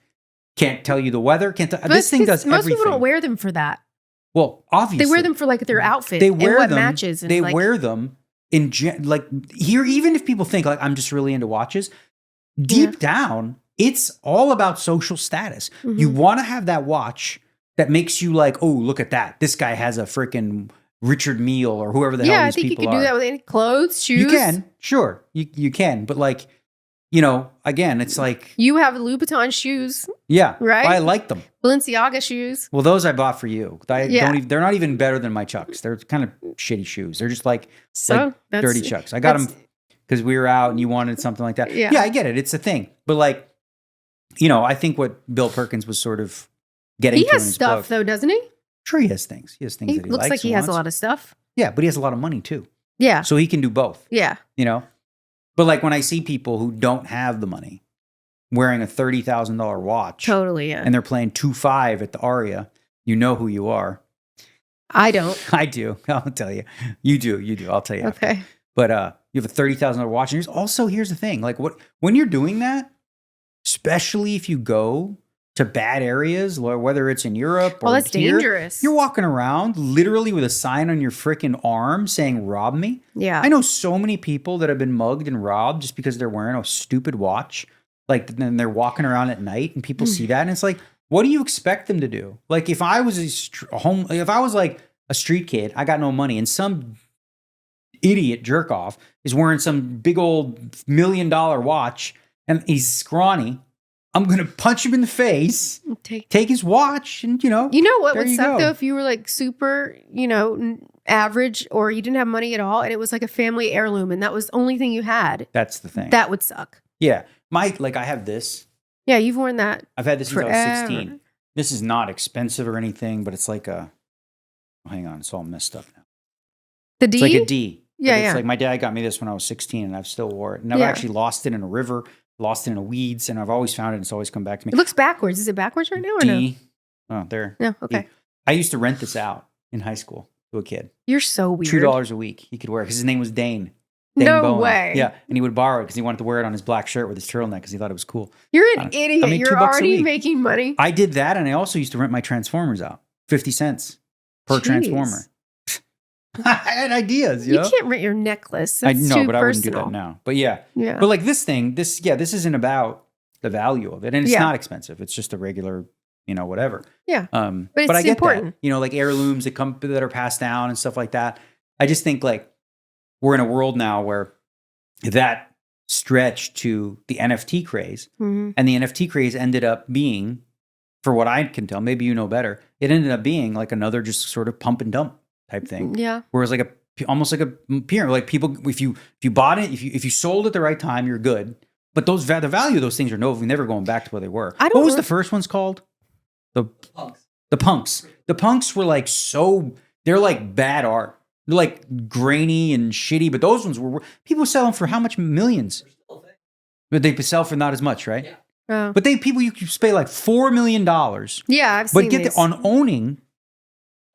[SPEAKER 1] can't tell you the weather, this thing does
[SPEAKER 2] most
[SPEAKER 1] everything.
[SPEAKER 2] People don't wear them for that.
[SPEAKER 1] Well, obviously
[SPEAKER 2] they wear them for like their outfit.
[SPEAKER 1] They wear
[SPEAKER 2] and what
[SPEAKER 1] them,
[SPEAKER 2] matches. And
[SPEAKER 1] they wear them in like here. Even if people think like I'm just really into watches, deep down. It's all about social status. You want to have that watch that makes you like, oh, look at that. This guy has a freaking Richard Mille or whoever the hell these people are. Yeah, I think you can do
[SPEAKER 2] that with any clothes, shoes.
[SPEAKER 1] You can, sure. You can. But like, you know, again, it's like.
[SPEAKER 2] You have Louboutin shoes.
[SPEAKER 1] Yeah.
[SPEAKER 2] Right?
[SPEAKER 1] I like them.
[SPEAKER 2] Balenciaga shoes.
[SPEAKER 1] Well, those I bought for you. They're not even better than my Chucks. They're kind of shitty shoes. They're just like dirty Chucks. I got them because we were out and you wanted something like that. Yeah, I get it. It's a thing. But like, you know, I think what Bill Perkins was sort of getting to in his book. He has
[SPEAKER 2] stuff, though, doesn't he?
[SPEAKER 1] Sure, he has things. He has things that he likes.
[SPEAKER 2] Looks like he has a lot of stuff.
[SPEAKER 1] Yeah, but he has a lot of money, too.
[SPEAKER 2] Yeah.
[SPEAKER 1] So he can do both.
[SPEAKER 2] Yeah.
[SPEAKER 1] You know? But like when I see people who don't have the money wearing a $30,000 watch.
[SPEAKER 2] Totally, yeah.
[SPEAKER 1] And they're playing 2-5 at the Aria, you know who you are.
[SPEAKER 2] I don't.
[SPEAKER 1] I do. I'll tell you. You do. I'll tell you.
[SPEAKER 2] Okay.
[SPEAKER 1] After. But you have a $30,000 watch. And here's the thing. Like when you're doing that, especially if you go to bad areas, whether it's in Europe or
[SPEAKER 2] that's
[SPEAKER 1] here,
[SPEAKER 2] dangerous.
[SPEAKER 1] You're walking around literally with a sign on your freaking arm saying, rob me.
[SPEAKER 2] Yeah.
[SPEAKER 1] I know so many people that have been mugged and robbed just because they're wearing a stupid watch. Like, then they're walking around at night and people see that. And it's like, what do you expect them to do? Like, if I was if I was like a street kid, I got no money, and some idiot jerk off is wearing some big old $1 million watch, and he's scrawny, I'm going to punch him in the face, take his watch, and,
[SPEAKER 2] You know what would suck, though, if you were, like, super, average, or you didn't have money at all, and it was, like, a family heirloom, and that was the only thing you had.
[SPEAKER 1] That's the thing.
[SPEAKER 2] That would suck.
[SPEAKER 1] Yeah. I have this.
[SPEAKER 2] Yeah, you've worn that.
[SPEAKER 1] I've had this since I was 16. This is not expensive or anything, but it's like hang on, it's all messed up now.
[SPEAKER 2] The D?
[SPEAKER 1] It's like a D.
[SPEAKER 2] Yeah,
[SPEAKER 1] It's like my dad got me this when I was 16, and I've still wore it. And I've actually lost it in a river, lost it in the weeds, and I've always found it, and it's always come back to me.
[SPEAKER 2] It looks backwards. Is it backwards right now or
[SPEAKER 1] D. No? Oh, there.
[SPEAKER 2] No, okay.
[SPEAKER 1] I used to rent this out in high school. to a kid.
[SPEAKER 2] You're so weird.
[SPEAKER 1] $2 a week he could wear because his name was Dane.
[SPEAKER 2] No
[SPEAKER 1] Bowen.
[SPEAKER 2] way.
[SPEAKER 1] Yeah, and he would borrow it because he wanted to wear it on his black shirt with his turtleneck because he thought it was cool.
[SPEAKER 2] You're an idiot.
[SPEAKER 1] I mean,
[SPEAKER 2] You're
[SPEAKER 1] $2 a
[SPEAKER 2] already
[SPEAKER 1] week.
[SPEAKER 2] making money.
[SPEAKER 1] I did that, and I also used to rent my Transformers out, 50 cents per Transformer. I had ideas,
[SPEAKER 2] you can't rent your necklace. That's
[SPEAKER 1] I know,
[SPEAKER 2] too
[SPEAKER 1] but I wouldn't do
[SPEAKER 2] personal.
[SPEAKER 1] that now. But yeah.
[SPEAKER 2] But
[SPEAKER 1] like this isn't about the value of it, and it's not expensive. It's just a regular, whatever.
[SPEAKER 2] Yeah.
[SPEAKER 1] But
[SPEAKER 2] it's
[SPEAKER 1] I get
[SPEAKER 2] important.
[SPEAKER 1] that. Like heirlooms that are passed down and stuff like that. I just think like we're in a world now where that stretched to the NFT craze, and the NFT craze ended up being, for what I can tell, maybe you know better, it ended up being like another just sort of pump and dump type thing.
[SPEAKER 2] Yeah.
[SPEAKER 1] Whereas like almost like a pyramid, like people, if you bought it, if you sold at the right time, you're good. But the value of those things are never going back to where they were. What was the first one's called? The punks. The punks were like they're like bad art. They're like grainy and shitty, but those ones were people sell them for how much? Millions. But they sell for not as much, right?
[SPEAKER 2] Yeah. Oh.
[SPEAKER 1] But you could pay like $4 million.
[SPEAKER 2] Yeah, I've seen
[SPEAKER 1] But on owning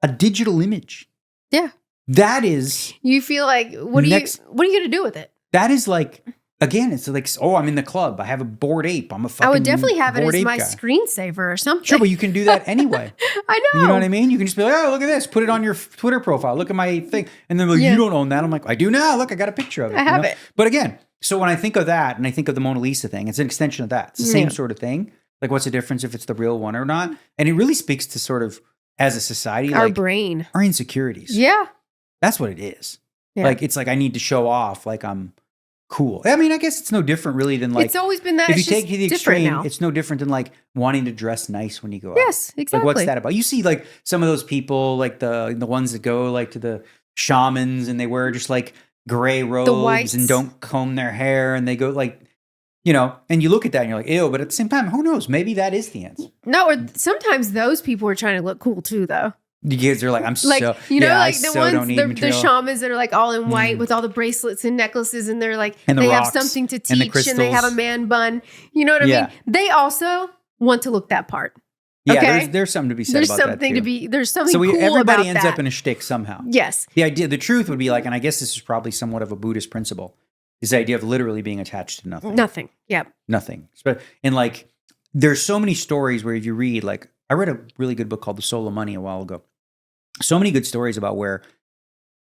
[SPEAKER 1] a digital image.
[SPEAKER 2] Yeah.
[SPEAKER 1] That is.
[SPEAKER 2] You feel like what are you going to do with it?
[SPEAKER 1] That is like, again, it's like, I'm in the club. I have a Bored Ape. I'm a fucking
[SPEAKER 2] I would definitely have it as my
[SPEAKER 1] guy.
[SPEAKER 2] Screensaver or something.
[SPEAKER 1] Sure, but you can do that anyway.
[SPEAKER 2] I know.
[SPEAKER 1] You know what I mean? You can just be like, oh, look at this. Put it on your Twitter profile. Look at my thing. And then like, you don't own that. I'm like, I do now. Look, I got a picture of it.
[SPEAKER 2] I have it.
[SPEAKER 1] But again, so when I think of that and I think of the Mona Lisa thing, it's an extension of that. It's the same sort of thing. Like, what's the difference if it's the real one or not? And it really speaks to sort of, as a society,
[SPEAKER 2] our
[SPEAKER 1] like,
[SPEAKER 2] brain,
[SPEAKER 1] our insecurities.
[SPEAKER 2] Yeah.
[SPEAKER 1] That's what it is.
[SPEAKER 2] Yeah.
[SPEAKER 1] Like, it's like I need to show off like I'm cool. I mean, I guess it's no different really than like.
[SPEAKER 2] It's always been that.
[SPEAKER 1] If you take it to the extreme,
[SPEAKER 2] now.
[SPEAKER 1] it's no different than like wanting to dress nice when you go out.
[SPEAKER 2] Yes, exactly.
[SPEAKER 1] Like, what's that about? You see like some of those people, like the ones that go like to the shamans and they wear just like gray robes and don't comb their hair and they go like, and you look at that and you're like, ew, but at the same time, who knows? Maybe that is the answer.
[SPEAKER 2] No, or sometimes those people are trying to look cool too, though.
[SPEAKER 1] The kids are like, I'm
[SPEAKER 2] like,
[SPEAKER 1] so,
[SPEAKER 2] like the
[SPEAKER 1] so
[SPEAKER 2] ones, the shamans that are like all in white with all the bracelets and necklaces, and they're like,
[SPEAKER 1] and
[SPEAKER 2] they
[SPEAKER 1] rocks,
[SPEAKER 2] have something to teach, and they have a man bun. You know what I mean? They also want to look that part.
[SPEAKER 1] Yeah,
[SPEAKER 2] okay?
[SPEAKER 1] there's something to be said about that too.
[SPEAKER 2] There's something
[SPEAKER 1] so
[SPEAKER 2] cool
[SPEAKER 1] everybody
[SPEAKER 2] about
[SPEAKER 1] ends
[SPEAKER 2] that.
[SPEAKER 1] up in a shtick somehow.
[SPEAKER 2] Yes.
[SPEAKER 1] The truth would be like, and I guess this is probably somewhat of a Buddhist principle, is the idea of literally being attached to nothing.
[SPEAKER 2] Nothing. Yep.
[SPEAKER 1] Nothing. And like, there's so many stories where if you read, like, I read a really good book called The Soul of Money a while ago. So many good stories about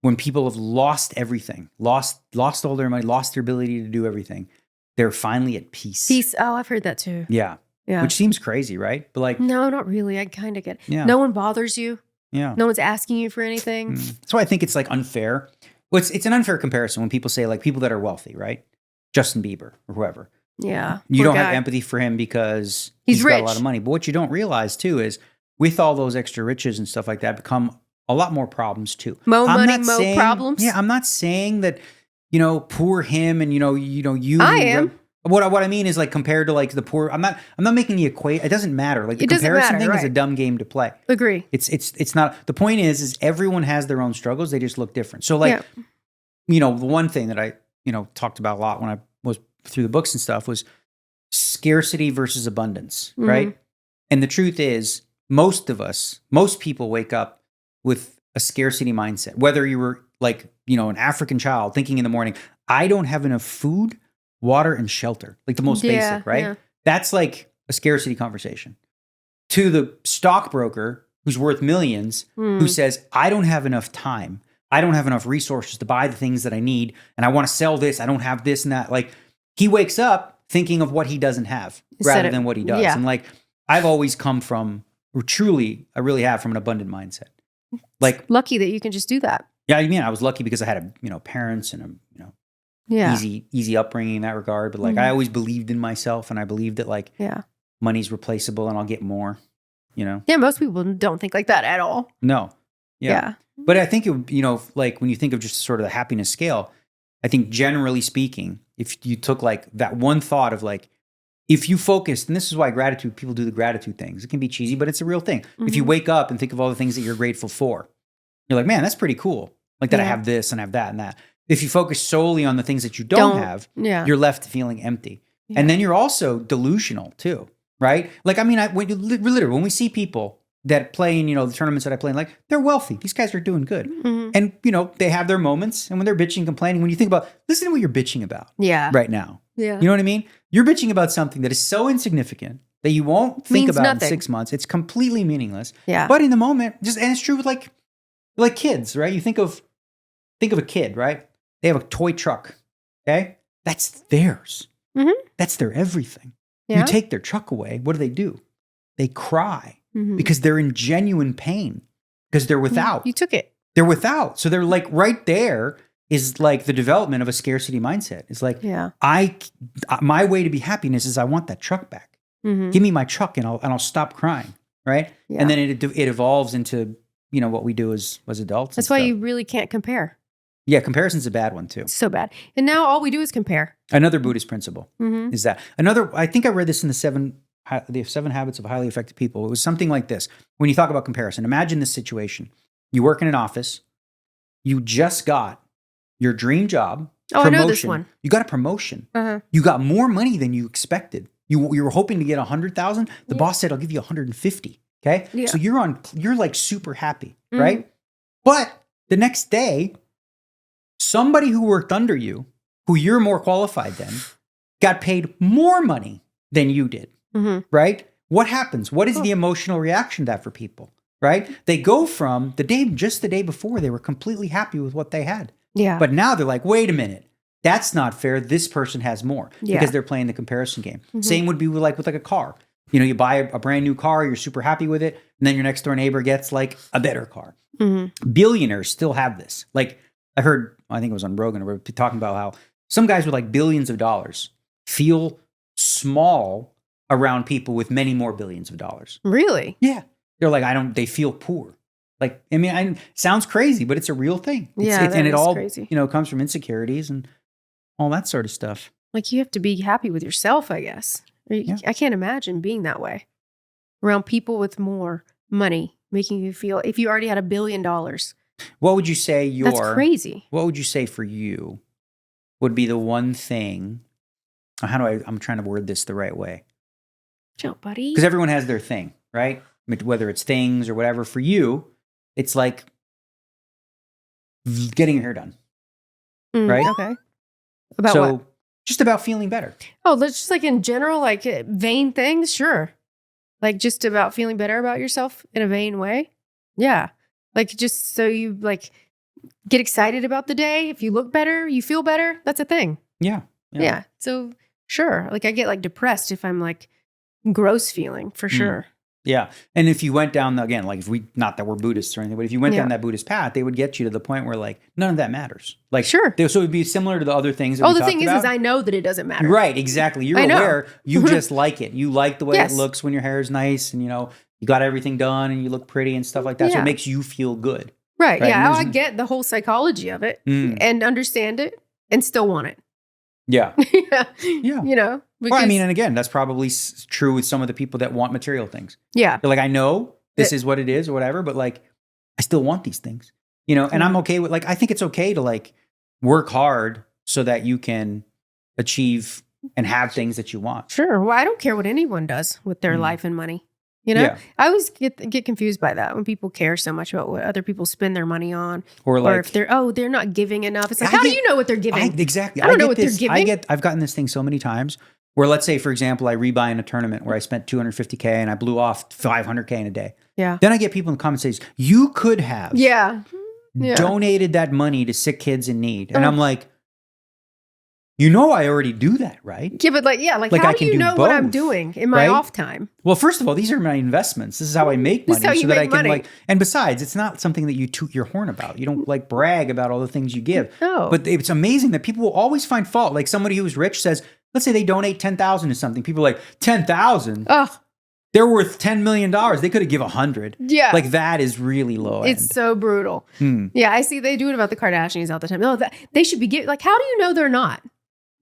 [SPEAKER 1] when people have lost everything, lost all their money, lost their ability to do everything, they're finally at peace.
[SPEAKER 2] Peace. Oh, I've heard that too.
[SPEAKER 1] Yeah.
[SPEAKER 2] Yeah.
[SPEAKER 1] Which seems crazy, right? But like,
[SPEAKER 2] no, not really. I kind of get it.
[SPEAKER 1] Yeah.
[SPEAKER 2] No one bothers you.
[SPEAKER 1] Yeah.
[SPEAKER 2] No one's asking you for anything.
[SPEAKER 1] That's why I think it's like unfair. Well, it's an unfair comparison when people say like people that are wealthy, right? Justin Bieber or whoever.
[SPEAKER 2] Yeah.
[SPEAKER 1] You don't have empathy for him because he's got a lot of money. But what you don't realize too is with all those extra riches and stuff like that become a lot more problems too.
[SPEAKER 2] Mo money, mo problems.
[SPEAKER 1] Yeah, I'm not saying that, poor him and you.
[SPEAKER 2] I am.
[SPEAKER 1] What I mean is like compared to like the poor. I'm not making the equate. It doesn't matter. Like the comparison thing is a dumb game to play.
[SPEAKER 2] Agree.
[SPEAKER 1] It's not. The point is everyone has their own struggles. They just look different. So like, the one thing that I talked about a lot when I was through the books and stuff was scarcity versus abundance, right? And the truth is, most people wake up with a scarcity mindset. Whether you were like, an African child thinking in the morning, I don't have enough food, water, and shelter. Like the most basic, right? Yeah. That's like a scarcity conversation. To the stockbroker who's worth millions, who says, I don't have enough time. I don't have enough resources to buy the things that I need. And I want to sell this. I don't have this and that. Like he wakes up thinking of what he doesn't have rather than what he does. Yeah. And like, I've always come from, or truly, I really have from an abundant mindset. Like
[SPEAKER 2] lucky that you can just do that.
[SPEAKER 1] Yeah, I mean, I was lucky because I had parents and easy upbringing in that regard. But like, I always believed in myself, and I believed that like, money's replaceable, and I'll get more.
[SPEAKER 2] Yeah, most people don't think like that at all.
[SPEAKER 1] No. Yeah. But I think like when you think of just sort of the happiness scale, I think generally speaking, if you took like that one thought of like, if you focused, and this is why people do the gratitude things. It can be cheesy, but it's a real thing. If you wake up and think of all the things that you're grateful for, you're like, man, that's pretty cool. Like that I have this and I have that and that. If you focus solely on the things that you don't have, you're left feeling empty. Yeah. And then you're also delusional too, right? Like, I mean, when we see people that play in, the tournaments that I play in, like, they're wealthy. These guys are doing good. And, they have their moments. And when they're bitching, complaining, when you think about, listen to what you're bitching about right now.
[SPEAKER 2] Yeah.
[SPEAKER 1] You know what I mean? You're bitching about something that is so insignificant that you won't think about in 6 months. It's completely meaningless.
[SPEAKER 2] Yeah.
[SPEAKER 1] But in the moment, and it's true with like kids, right? You think of a kid, right? They have a toy truck. Okay. That's theirs. That's their everything.
[SPEAKER 2] Yeah.
[SPEAKER 1] You take their truck away. What do? They cry because they're in genuine pain because they're without.
[SPEAKER 2] You took it.
[SPEAKER 1] They're without. So they're like right there is like the development of a scarcity mindset. It's like, my way to be happiness is I want that truck back. Give me my truck and I'll stop crying. Right. Yeah. And then it evolves into, what we do as adults.
[SPEAKER 2] That's why you really can't compare.
[SPEAKER 1] Yeah. Comparison's a bad one too.
[SPEAKER 2] It's so bad. And now all we do is compare.
[SPEAKER 1] Another Buddhist principle is that I think I read this in the seven habits of highly effective people. It was something like this. When you talk about comparison, imagine this situation. You work in an office. You just got your dream job.
[SPEAKER 2] Oh,
[SPEAKER 1] promotion.
[SPEAKER 2] I know this one.
[SPEAKER 1] You got a promotion. You got more money than you expected. You were hoping to get 100,000. The boss said, I'll give you 150. Okay. Yeah. So you're like super happy. Right. But the next day, somebody who worked under you, who you're more qualified than, got paid more money than you did. Right. What happens? What is the emotional reaction to that for people? Right. They go from the day before, they were completely happy with what they had.
[SPEAKER 2] Yeah.
[SPEAKER 1] But now they're like, wait a minute. That's not fair. This person has more because they're playing the comparison game. Same would be with a car. You buy a brand new car, you're super happy with it, and then your next door neighbor gets like a better car. Billionaires still have this. Like I think it was on Rogan, we were talking about how some guys with like billions of dollars feel small around people with many more billions of dollars.
[SPEAKER 2] Really?
[SPEAKER 1] Yeah. They're like, they feel poor. Like, sounds crazy, but it's a real thing. And it all, crazy. Comes from insecurities and all that sort of stuff.
[SPEAKER 2] Like you have to be happy with yourself, I guess. I can't imagine being that way around people with more money, making you feel, if you already had $1 billion.
[SPEAKER 1] What would you say
[SPEAKER 2] That's crazy.
[SPEAKER 1] What would you say for you would be the one thing? I'm trying to word this the right way.
[SPEAKER 2] Chill, buddy.
[SPEAKER 1] Because everyone has their thing, right? Whether it's things or whatever. For you, it's like getting your hair done, right?
[SPEAKER 2] Okay. About what?
[SPEAKER 1] Just about feeling better.
[SPEAKER 2] Oh, that's just like in general, like vain things? Sure. Like just about feeling better about yourself in a vain way? Yeah. Like just so you like get excited about the day. If you look better, you feel better. That's a thing.
[SPEAKER 1] Yeah.
[SPEAKER 2] So sure. Like I get like depressed if I'm like gross feeling for sure.
[SPEAKER 1] Yeah. And if you went down, again, like not that we're Buddhists or anything, but if you went down that Buddhist path, they would get you to the point where like none of that matters. Like,
[SPEAKER 2] sure.
[SPEAKER 1] So it would be similar to the other things that we
[SPEAKER 2] the
[SPEAKER 1] talked
[SPEAKER 2] thing
[SPEAKER 1] about.
[SPEAKER 2] is I know that it doesn't matter.
[SPEAKER 1] Right. Exactly. You're aware. You just like it. You like the way it looks when your hair is nice and, you got everything done and you look pretty and stuff like that. So it makes you feel good.
[SPEAKER 2] Right. Yeah. I get the whole psychology of it and understand it and still want it.
[SPEAKER 1] Yeah.
[SPEAKER 2] Yeah.
[SPEAKER 1] Well, and again, that's probably true with some of the people that want material things.
[SPEAKER 2] Yeah.
[SPEAKER 1] They're like, I know this is what it is or whatever, but like, I still want these things, and I'm okay with I think it's okay to like work hard so that you can achieve and have things that you want.
[SPEAKER 2] Sure. Well, I don't care what anyone does with their life and money. I always get confused by that when people care so much about what other people spend their money on, or if they're not giving enough. It's like, how do you know what they're giving?
[SPEAKER 1] Exactly.
[SPEAKER 2] I don't know what they're giving.
[SPEAKER 1] I've gotten this thing so many times where, let's say, for example, I rebuy in a tournament where I spent $250K and I blew off $500K in a day.
[SPEAKER 2] Yeah.
[SPEAKER 1] Then I get people in the comments saying, you could have donated that money to sick kids in need. And I'm like, I already do that, right?
[SPEAKER 2] Yeah, but how do you know what I'm doing in my off time?
[SPEAKER 1] Well, first of all, these are my investments. This is how I make money.
[SPEAKER 2] So that I can
[SPEAKER 1] money. And besides, it's not something that you toot your horn about. You don't brag about all the things you give.
[SPEAKER 2] No.
[SPEAKER 1] But it's amazing that people will always find fault. Like somebody who's rich says, let's say they donate $10,000 to something. People are like, $10,000?
[SPEAKER 2] Oh.
[SPEAKER 1] They're worth $10 million. They could have given 100.
[SPEAKER 2] Yeah.
[SPEAKER 1] Like that is really low end.
[SPEAKER 2] It's so brutal. Yeah, I see they do it about the Kardashians all the time. No, they should be giving. Like, how do you know they're not?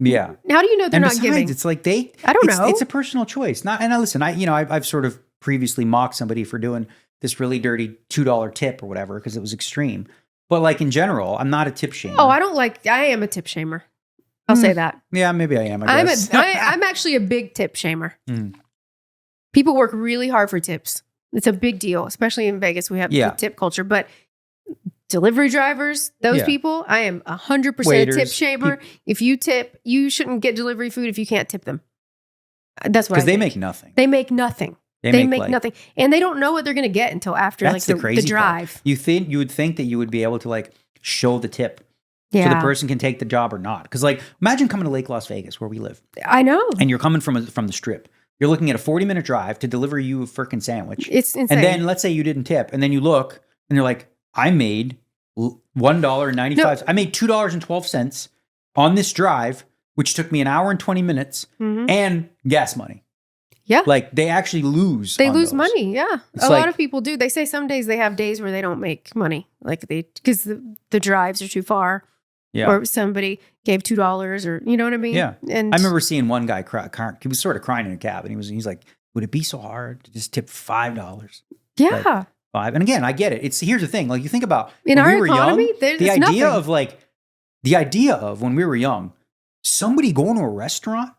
[SPEAKER 1] Yeah.
[SPEAKER 2] How do you know they're not giving?
[SPEAKER 1] It's like
[SPEAKER 2] I don't know.
[SPEAKER 1] It's a personal choice. Listen, I've sort of previously mocked somebody for doing this really dirty $2 tip or whatever because it was extreme. But like in general, I'm not a tip shamer.
[SPEAKER 2] Oh, I am a tip shamer. I'll say that.
[SPEAKER 1] Yeah, maybe I am. I guess.
[SPEAKER 2] I'm actually a big tip shamer. People work really hard for tips. It's a big deal, especially in Vegas. We have
[SPEAKER 1] Yeah.
[SPEAKER 2] the tip culture, but delivery drivers, those
[SPEAKER 1] Yeah.
[SPEAKER 2] people, I am 100%
[SPEAKER 1] Waiters,
[SPEAKER 2] tip shamer. If you tip, you shouldn't get delivery food if you can't tip them. That's what I
[SPEAKER 1] Because they
[SPEAKER 2] think.
[SPEAKER 1] make nothing.
[SPEAKER 2] They make nothing. They make nothing. And they don't know what they're going to get until after
[SPEAKER 1] That's
[SPEAKER 2] like
[SPEAKER 1] the crazy
[SPEAKER 2] the drive.
[SPEAKER 1] part. You would think that you would be able to like show the tip so
[SPEAKER 2] Yeah.
[SPEAKER 1] the person can take the job or not. Because like imagine coming to Lake Las Vegas where we live,
[SPEAKER 2] I know.
[SPEAKER 1] and you're coming from the strip. You're looking at a 40-minute drive to deliver you a freaking sandwich.
[SPEAKER 2] It's insane.
[SPEAKER 1] And then let's say you didn't tip, and then you look and you're like, I made $1.95.
[SPEAKER 2] No.
[SPEAKER 1] I made $2.12 on this drive, which took me an hour and 20 minutes and gas money.
[SPEAKER 2] Yeah.
[SPEAKER 1] Like they actually lose.
[SPEAKER 2] They
[SPEAKER 1] on
[SPEAKER 2] lose
[SPEAKER 1] those.
[SPEAKER 2] money. Yeah.
[SPEAKER 1] It's
[SPEAKER 2] A
[SPEAKER 1] like-
[SPEAKER 2] lot of people do. They say some days they have days where they don't make money. Like because the drives are too far.
[SPEAKER 1] Yeah.
[SPEAKER 2] Or somebody gave $2 or, you know what I mean?
[SPEAKER 1] Yeah.
[SPEAKER 2] And
[SPEAKER 1] I remember seeing one guy cry. He was sort of crying in a cab, and he's like, "Would it be so hard to just tip $5?"
[SPEAKER 2] yeah.
[SPEAKER 1] $5. And again, I get it. Here's the thing. Like you think about
[SPEAKER 2] In
[SPEAKER 1] when
[SPEAKER 2] our
[SPEAKER 1] we were
[SPEAKER 2] economy,
[SPEAKER 1] young,
[SPEAKER 2] there's
[SPEAKER 1] the idea
[SPEAKER 2] nothing.
[SPEAKER 1] of when we were young, somebody going to a restaurant,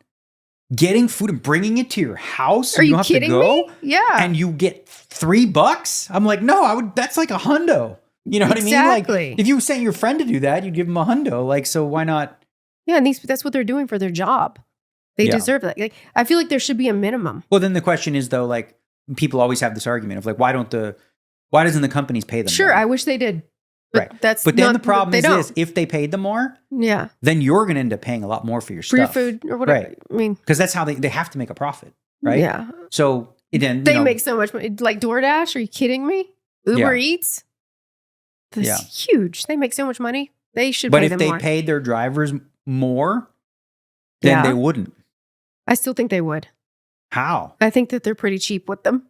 [SPEAKER 1] getting food and bringing it to your house,
[SPEAKER 2] Are
[SPEAKER 1] and
[SPEAKER 2] you
[SPEAKER 1] don't have
[SPEAKER 2] kidding
[SPEAKER 1] to go,
[SPEAKER 2] me? Yeah.
[SPEAKER 1] and you get $3. I'm like, no, that's like a hundo. You know what I mean?
[SPEAKER 2] Exactly.
[SPEAKER 1] Like if you were saying your friend to do that, you'd give him a hundo. Like, so why not?
[SPEAKER 2] Yeah, and that's what they're doing for their job. They
[SPEAKER 1] Yeah.
[SPEAKER 2] deserve that. Like, I feel like there should be a minimum.
[SPEAKER 1] Well, then the question is though, like people always have this argument of like, why doesn't the companies pay them
[SPEAKER 2] Sure,
[SPEAKER 1] more?
[SPEAKER 2] I wish they did. But
[SPEAKER 1] Right.
[SPEAKER 2] that's
[SPEAKER 1] But then
[SPEAKER 2] not,
[SPEAKER 1] the problem
[SPEAKER 2] they
[SPEAKER 1] is
[SPEAKER 2] don't.
[SPEAKER 1] this: if they paid them more,
[SPEAKER 2] Yeah.
[SPEAKER 1] then you're going to end up paying a lot more for your
[SPEAKER 2] For your
[SPEAKER 1] stuff,
[SPEAKER 2] food or whatever.
[SPEAKER 1] Right.
[SPEAKER 2] I mean,
[SPEAKER 1] Because that's how they have to make a profit, right?
[SPEAKER 2] Yeah.
[SPEAKER 1] So then
[SPEAKER 2] They make so much money. Like DoorDash, are you kidding me? Uber
[SPEAKER 1] Yeah.
[SPEAKER 2] Eats? That's
[SPEAKER 1] Yeah.
[SPEAKER 2] huge. They make so much money. They should
[SPEAKER 1] But
[SPEAKER 2] pay
[SPEAKER 1] if
[SPEAKER 2] them
[SPEAKER 1] they
[SPEAKER 2] more.
[SPEAKER 1] paid their drivers more, then
[SPEAKER 2] Yeah.
[SPEAKER 1] they wouldn't.
[SPEAKER 2] I still think they would.
[SPEAKER 1] How?
[SPEAKER 2] I think that they're pretty cheap with them.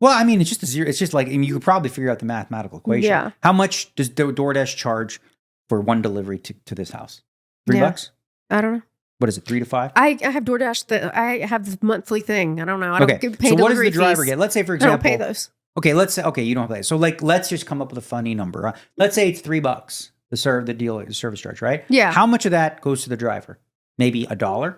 [SPEAKER 1] Well, I mean, it's just a zero. It's just like, I mean, you could probably figure out the mathematical equation.
[SPEAKER 2] Yeah.
[SPEAKER 1] How much does DoorDash charge for one delivery to this house? $3?
[SPEAKER 2] Yeah. I don't know.
[SPEAKER 1] What is it? 3 to 5?
[SPEAKER 2] I have DoorDash. I have this monthly thing. I don't know. I don't
[SPEAKER 1] Okay.
[SPEAKER 2] pay
[SPEAKER 1] So what does
[SPEAKER 2] delivery
[SPEAKER 1] the driver
[SPEAKER 2] fees.
[SPEAKER 1] get? Let's say, for
[SPEAKER 2] I
[SPEAKER 1] example,
[SPEAKER 2] don't pay those.
[SPEAKER 1] okay, let's say, okay, you don't pay. So like, let's just come up with a funny number. Let's say it's $3, the service charge, right?
[SPEAKER 2] Yeah.
[SPEAKER 1] How much of that goes to the driver? Maybe $1?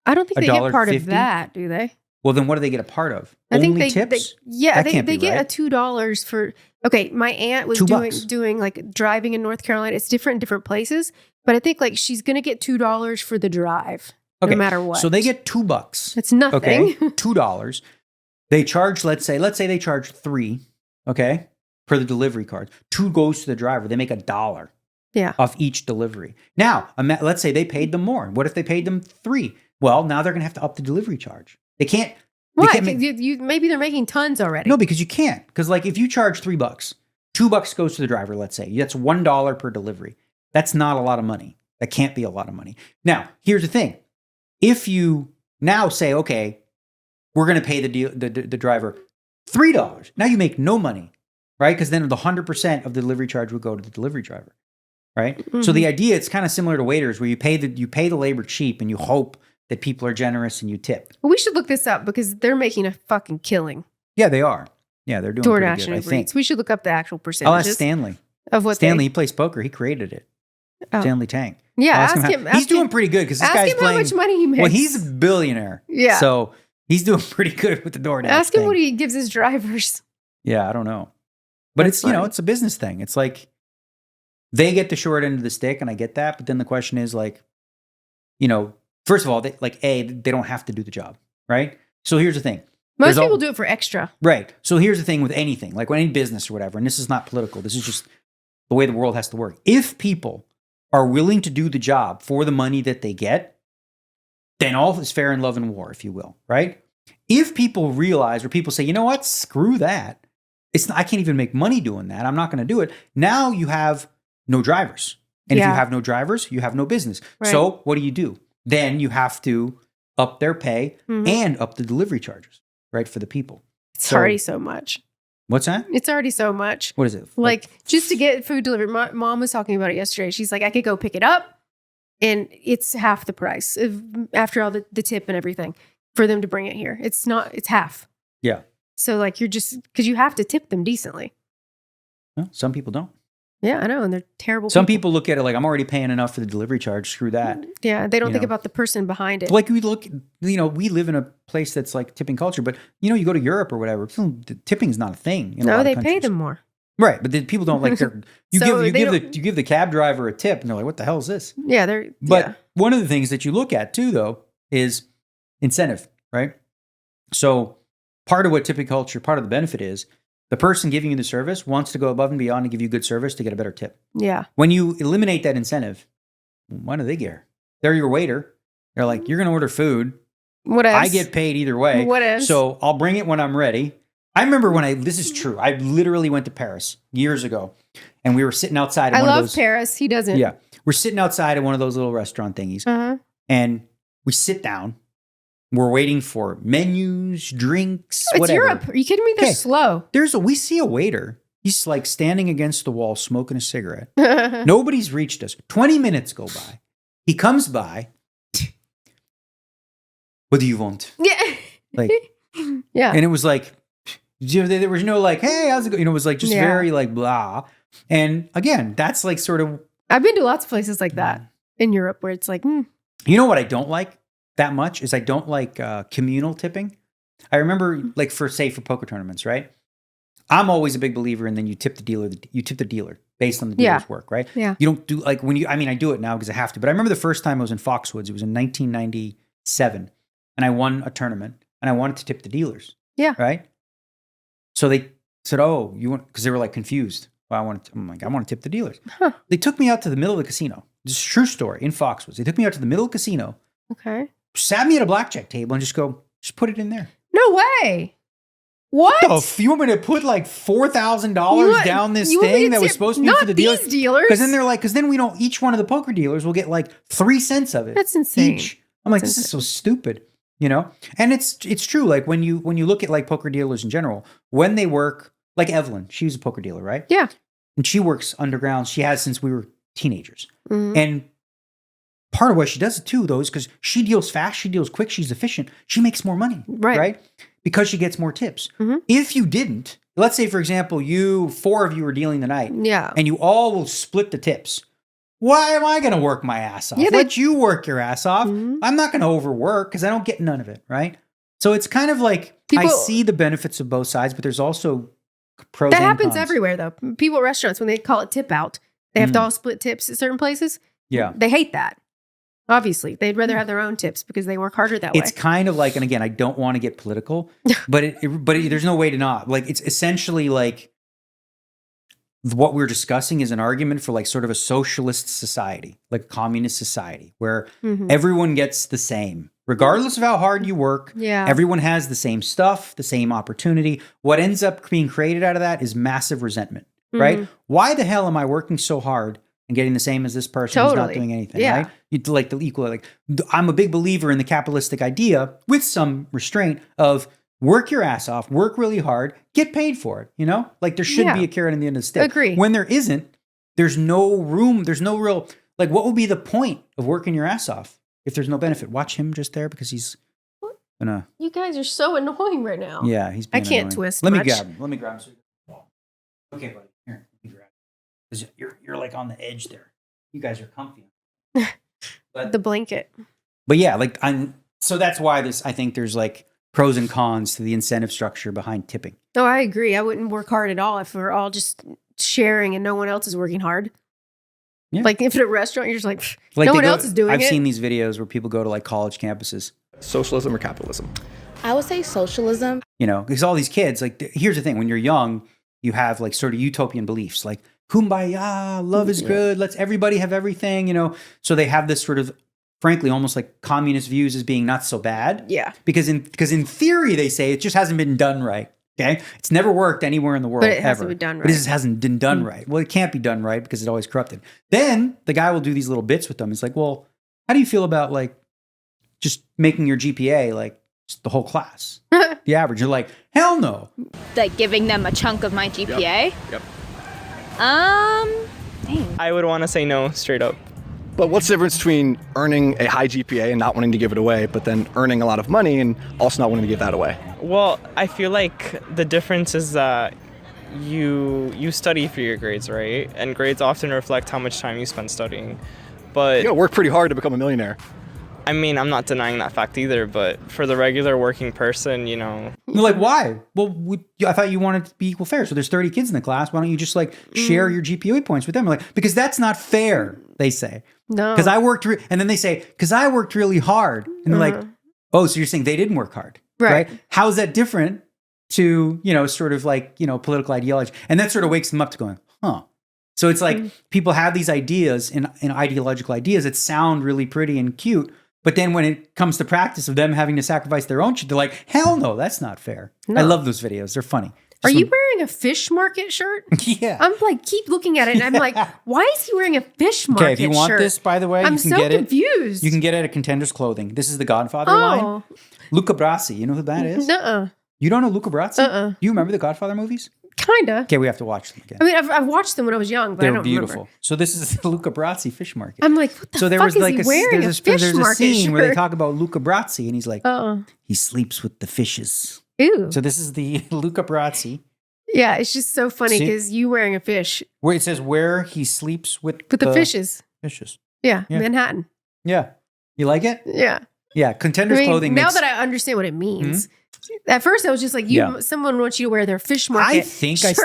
[SPEAKER 2] I don't think they get part of
[SPEAKER 1] $1.50?
[SPEAKER 2] that, do they?
[SPEAKER 1] Well, then what do they get a part of?
[SPEAKER 2] I think
[SPEAKER 1] Only
[SPEAKER 2] they
[SPEAKER 1] tips?
[SPEAKER 2] yeah,
[SPEAKER 1] That can't
[SPEAKER 2] they
[SPEAKER 1] be
[SPEAKER 2] get
[SPEAKER 1] right.
[SPEAKER 2] a $2 for. Okay, my aunt was
[SPEAKER 1] $2.
[SPEAKER 2] doing like driving in North Carolina. It's different in different places, but I think like she's gonna get $2 for the drive,
[SPEAKER 1] Okay.
[SPEAKER 2] no matter what.
[SPEAKER 1] So they get $2.
[SPEAKER 2] That's nothing.
[SPEAKER 1] Okay, $2. They charge, let's say they charge $3, okay, per the delivery card. 2 goes to the driver. They make $1
[SPEAKER 2] Yeah.
[SPEAKER 1] off each delivery. Now, let's say they paid them more. What if they paid them $3? Well, now they're going to have to up the delivery charge. They can't. They
[SPEAKER 2] Why?
[SPEAKER 1] can't make,
[SPEAKER 2] Maybe they're making tons already.
[SPEAKER 1] no, because you can't. Because like if you charge $3, $2 goes to the driver. Let's say that's $1 per delivery. That's not a lot of money. That can't be a lot of money. Now, here's the thing: if you now say, okay, we're going to pay the driver $3, now you make no money, right? Because then the 100% of the delivery charge would go to the delivery driver, right? So
[SPEAKER 2] Mm-hmm.
[SPEAKER 1] the idea, it's kind of similar to waiters, where you pay the labor cheap and you hope that people are generous and you tip.
[SPEAKER 2] We should look this up because they're making a fucking killing.
[SPEAKER 1] Yeah, they are. Yeah, they're doing
[SPEAKER 2] DoorDash
[SPEAKER 1] pretty good,
[SPEAKER 2] and
[SPEAKER 1] I
[SPEAKER 2] Uber
[SPEAKER 1] think.
[SPEAKER 2] Eats. We should look up the actual
[SPEAKER 1] I'll
[SPEAKER 2] percentages
[SPEAKER 1] ask Stanley.
[SPEAKER 2] of what
[SPEAKER 1] Stanley, he plays poker. He created it.
[SPEAKER 2] Oh.
[SPEAKER 1] Stanley Tang.
[SPEAKER 2] Yeah,
[SPEAKER 1] I'll
[SPEAKER 2] ask him.
[SPEAKER 1] he's doing pretty good because this
[SPEAKER 2] Ask
[SPEAKER 1] guy's
[SPEAKER 2] him
[SPEAKER 1] playing.
[SPEAKER 2] how much money he makes.
[SPEAKER 1] Well, he's a billionaire.
[SPEAKER 2] Yeah.
[SPEAKER 1] So he's doing pretty good with the DoorDash
[SPEAKER 2] Ask him
[SPEAKER 1] thing.
[SPEAKER 2] what he gives his drivers.
[SPEAKER 1] Yeah, I don't know. But
[SPEAKER 2] That's
[SPEAKER 1] it's,
[SPEAKER 2] funny.
[SPEAKER 1] it's a business thing. It's like they get the short end of the stick, and I get that. But then the question is like, first of all, they don't have to do the job, right? So here's the thing.
[SPEAKER 2] Most
[SPEAKER 1] There's
[SPEAKER 2] people do it for extra.
[SPEAKER 1] Right. So here's the thing with anything, like with any business or whatever, and this is not political. This is just the way the world has to work. If people are willing to do the job for the money that they get, then all is fair in love and war, if you will, right? If people realize, or people say, you know what, screw that. I can't even make money doing that. I'm not going to do it. Now you have no drivers. And if
[SPEAKER 2] Yeah.
[SPEAKER 1] you have no drivers, you have no business.
[SPEAKER 2] Right.
[SPEAKER 1] So what do? Then you have to up their pay
[SPEAKER 2] Mhm.
[SPEAKER 1] and up the delivery charges, right, for the people.
[SPEAKER 2] It's
[SPEAKER 1] So-
[SPEAKER 2] already so much.
[SPEAKER 1] What's that?
[SPEAKER 2] It's already so much.
[SPEAKER 1] What is it?
[SPEAKER 2] Like just to get food delivered. My mom was talking about it yesterday. She's like, I could go pick it up and it's half the price after all the tip and everything for them to bring it here. It's half.
[SPEAKER 1] Yeah.
[SPEAKER 2] So like you're just, because you have to tip them decently.
[SPEAKER 1] Well, some people don't.
[SPEAKER 2] Yeah, I know. And they're terrible
[SPEAKER 1] Some people look at it like, I'm already paying enough for the delivery charge. Screw that.
[SPEAKER 2] Yeah, they don't think about the person behind it.
[SPEAKER 1] Like we live in a place that's like tipping culture, but you go to Europe or whatever, tipping's not a thing.
[SPEAKER 2] No, they pay them more.
[SPEAKER 1] Right, but people don't like you give the cab driver a tip, and they're like, "What the hell is this?"
[SPEAKER 2] Yeah,
[SPEAKER 1] one of the things that you look at too, though, is incentive, right? So part of what tipping culture, part of the benefit is the person giving you the service wants to go above and beyond to give you good service to get a better tip.
[SPEAKER 2] Yeah.
[SPEAKER 1] When you eliminate that incentive, why do they care? They're your waiter. They're like, you're going to order food.
[SPEAKER 2] What else?
[SPEAKER 1] I get paid either way.
[SPEAKER 2] What else?
[SPEAKER 1] So I'll bring it when I'm ready. I remember this is true. I literally went to Paris years ago and we were sitting outside of one of those.
[SPEAKER 2] I love Paris. He doesn't.
[SPEAKER 1] Yeah. We're sitting outside of one of those little restaurant thingies. And we sit down. We're waiting for menus, drinks,
[SPEAKER 2] It's
[SPEAKER 1] whatever.
[SPEAKER 2] Europe. Are you kidding me? They're slow.
[SPEAKER 1] We see a waiter. He's like standing against the wall smoking a cigarette. Nobody's reached us. 20 minutes go by. He comes by. What do you want?
[SPEAKER 2] Yeah.
[SPEAKER 1] Like,
[SPEAKER 2] yeah.
[SPEAKER 1] And it was like, there was no like, hey, how's it going? It was like just very like blah. And again, that's like sort of.
[SPEAKER 2] I've been to lots of places like that in Europe where it's like,
[SPEAKER 1] You know what I don't like that much is I don't like communal tipping. I remember like for poker tournaments, right? I'm always a big believer in then you tip the dealer based on the dealer's work, right?
[SPEAKER 2] Yeah.
[SPEAKER 1] You don't do like I do it now because I have to, but I remember the first time I was in Foxwoods, it was in 1997 and I won a tournament and I wanted to tip the dealers.
[SPEAKER 2] Yeah.
[SPEAKER 1] Right. So they said, oh, you want, because they were like confused. Well, I'm like, I want to tip the dealers.
[SPEAKER 2] Huh.
[SPEAKER 1] They took me out to the middle of the casino. This is a true story in Foxwoods. They took me out to the middle of the casino.
[SPEAKER 2] Okay.
[SPEAKER 1] Sat me at a blackjack table and just put it in there.
[SPEAKER 2] No way. What?
[SPEAKER 1] You want me to put like $4,000 down this thing that was supposed to be for the dealers?
[SPEAKER 2] These dealers.
[SPEAKER 1] Because then they're like, we don't, each one of the poker dealers will get like 3 cents of it.
[SPEAKER 2] That's insane.
[SPEAKER 1] Each. I'm like, this is so stupid, And it's true. Like when you look at like poker dealers in general, when they work, like Evelyn, she was a poker dealer, right?
[SPEAKER 2] Yeah.
[SPEAKER 1] And she works underground. She has since we were teenagers.
[SPEAKER 2] Mm-hmm.
[SPEAKER 1] And part of why she does it too, though, is because she deals fast, she deals quick, she's efficient. She makes more money, right? Because she gets more tips.
[SPEAKER 2] Mm-hmm.
[SPEAKER 1] If you didn't, let's say, for example, 4 of you are dealing the night.
[SPEAKER 2] Yeah.
[SPEAKER 1] And you all will split the tips. Why am I going to work my ass off?
[SPEAKER 2] Yeah,
[SPEAKER 1] Let you work your ass off.
[SPEAKER 2] Mm-hmm.
[SPEAKER 1] I'm not going to overwork because I don't get none of it, right? So it's kind of like, I see the benefits of both sides, but there's also pros and cons.
[SPEAKER 2] That happens everywhere, though. People at restaurants, when they call it tip out, they have to all split tips at certain places.
[SPEAKER 1] Yeah.
[SPEAKER 2] They hate that. Obviously, they'd rather have their own tips because they work harder that way.
[SPEAKER 1] It's kind of like, and again, I don't want to get political, but there's no way to not. Like, it's essentially like what we're discussing is an argument for like sort of a socialist society, like a communist society, where everyone gets the same, regardless of how hard you work.
[SPEAKER 2] Yeah.
[SPEAKER 1] Everyone has the same stuff, the same opportunity. What ends up being created out of that is massive resentment, right? Why the hell am I working so hard and getting the same as this person who's not doing anything, right? You like the equal, like I'm a big believer in the capitalistic idea with some restraint of work your ass off, work really hard, get paid for it, Like there should be a carrot in the end of the stick.
[SPEAKER 2] Agree.
[SPEAKER 1] When there isn't, there's no room, there's no real, like what would be the point of working your ass off if there's no benefit? Watch him just there because he's gonna.
[SPEAKER 2] You guys are so annoying right now.
[SPEAKER 1] Yeah, he's being
[SPEAKER 2] I can't
[SPEAKER 1] annoying.
[SPEAKER 2] twist
[SPEAKER 1] Let
[SPEAKER 2] much.
[SPEAKER 1] me grab him. Okay, buddy. Here, let me grab him. 'Cause you're like on the edge there. You guys are comfy. But,
[SPEAKER 2] the blanket.
[SPEAKER 1] But yeah, like so that's why I think there's like pros and cons to the incentive structure behind tipping.
[SPEAKER 2] No, I agree. I wouldn't work hard at all if we're all just sharing and no one else is working hard.
[SPEAKER 1] Yeah.
[SPEAKER 2] Like if at a restaurant, you're just like no one else is doing it.
[SPEAKER 1] I've seen these videos where people go to like college campuses.
[SPEAKER 3] Socialism or capitalism?
[SPEAKER 4] I would say socialism.
[SPEAKER 1] Because all these kids, like, here's the thing. When you're young, you have like sort of utopian beliefs, like kumbaya, love is good, let's everybody have everything, So they have this sort of, frankly, almost like communist views as being not so bad.
[SPEAKER 2] Yeah.
[SPEAKER 1] Because in theory, they say it just hasn't been done right. Okay. It's never worked anywhere in the world.
[SPEAKER 2] But it hasn't
[SPEAKER 1] ever.
[SPEAKER 2] been done right.
[SPEAKER 1] But it just hasn't been done right. Well, it can't be done right because it's always corrupted. Then the guy will do these little bits with them. It's like, well, how do you feel about like just making your GPA like just the whole class? The average. You're like, hell no.
[SPEAKER 4] Like giving them a chunk of my GPA?
[SPEAKER 3] Yep.
[SPEAKER 4] Dang.
[SPEAKER 5] I would want to say no straight up.
[SPEAKER 3] But what's the difference between earning a high GPA and not wanting to give it away, but then earning a lot of money and also not wanting to give that away?
[SPEAKER 5] Well, I feel like the difference is you study for your grades, right? And grades often reflect how much time you spend studying. But
[SPEAKER 3] You gotta work pretty hard to become a millionaire.
[SPEAKER 5] I mean, I'm not denying that fact either, but for the regular working person,
[SPEAKER 1] You're like, why? Well, I thought you wanted to be equal fair. So there's 30 kids in the class. Why don't you just like share your GPA points with them? We're like, because that's not fair, they say.
[SPEAKER 2] No.
[SPEAKER 1] Because I worked, and then they say, because I worked really hard. And they're like, oh, so you're saying they didn't work hard, right? How is that different to, sort of like, political ideology? And that sort of wakes them up to going, huh. So it's like people have these ideas and ideological ideas that sound really pretty and cute. But then when it comes to practice of them having to sacrifice their own shit, they're like, hell no, that's not fair.
[SPEAKER 2] No.
[SPEAKER 1] I love those videos. They're funny.
[SPEAKER 2] Are you wearing a fish market shirt?
[SPEAKER 1] Yeah.
[SPEAKER 2] I'm like, keep looking at it and I'm like, why is he wearing a fish market shirt?
[SPEAKER 1] Okay, if you want this, by the way,
[SPEAKER 2] I'm
[SPEAKER 1] you can
[SPEAKER 2] so
[SPEAKER 1] get
[SPEAKER 2] confused.
[SPEAKER 1] You can get it at Contenders Clothing. This is the Godfather line. Luca Brasi, you know who that is?
[SPEAKER 2] Nuh-uh.
[SPEAKER 1] You don't know Luca Brasi? You remember the Godfather movies?
[SPEAKER 2] Kinda.
[SPEAKER 1] Okay, we have to watch them again.
[SPEAKER 2] I mean, I've watched them when I was young, but I
[SPEAKER 1] They're
[SPEAKER 2] don't
[SPEAKER 1] beautiful.
[SPEAKER 2] remember.
[SPEAKER 1] So this is the Luca Brasi fish market.
[SPEAKER 2] I'm like, what the
[SPEAKER 1] So there
[SPEAKER 2] fuck
[SPEAKER 1] was
[SPEAKER 2] is
[SPEAKER 1] like
[SPEAKER 2] he wearing a fish
[SPEAKER 1] there's a
[SPEAKER 2] market
[SPEAKER 1] scene
[SPEAKER 2] shirt?
[SPEAKER 1] where they talk about Luca Brasi, and he's like, he sleeps with the fishes.
[SPEAKER 2] Ew.
[SPEAKER 1] So this is the Luca Brasi,
[SPEAKER 2] Yeah, it's just so funny
[SPEAKER 1] See?
[SPEAKER 2] because you wearing a fish
[SPEAKER 1] where it says where he sleeps with
[SPEAKER 2] the fishes.
[SPEAKER 1] Fishes.
[SPEAKER 2] Yeah,
[SPEAKER 1] Yeah.
[SPEAKER 2] Manhattan.
[SPEAKER 1] Yeah. You like it?
[SPEAKER 2] Yeah.
[SPEAKER 1] Yeah. Contenders Clothing
[SPEAKER 2] now
[SPEAKER 1] makes...
[SPEAKER 2] that I understand what it means. At first, I was just like, someone wants you to wear their fish market
[SPEAKER 1] I think
[SPEAKER 2] shirt.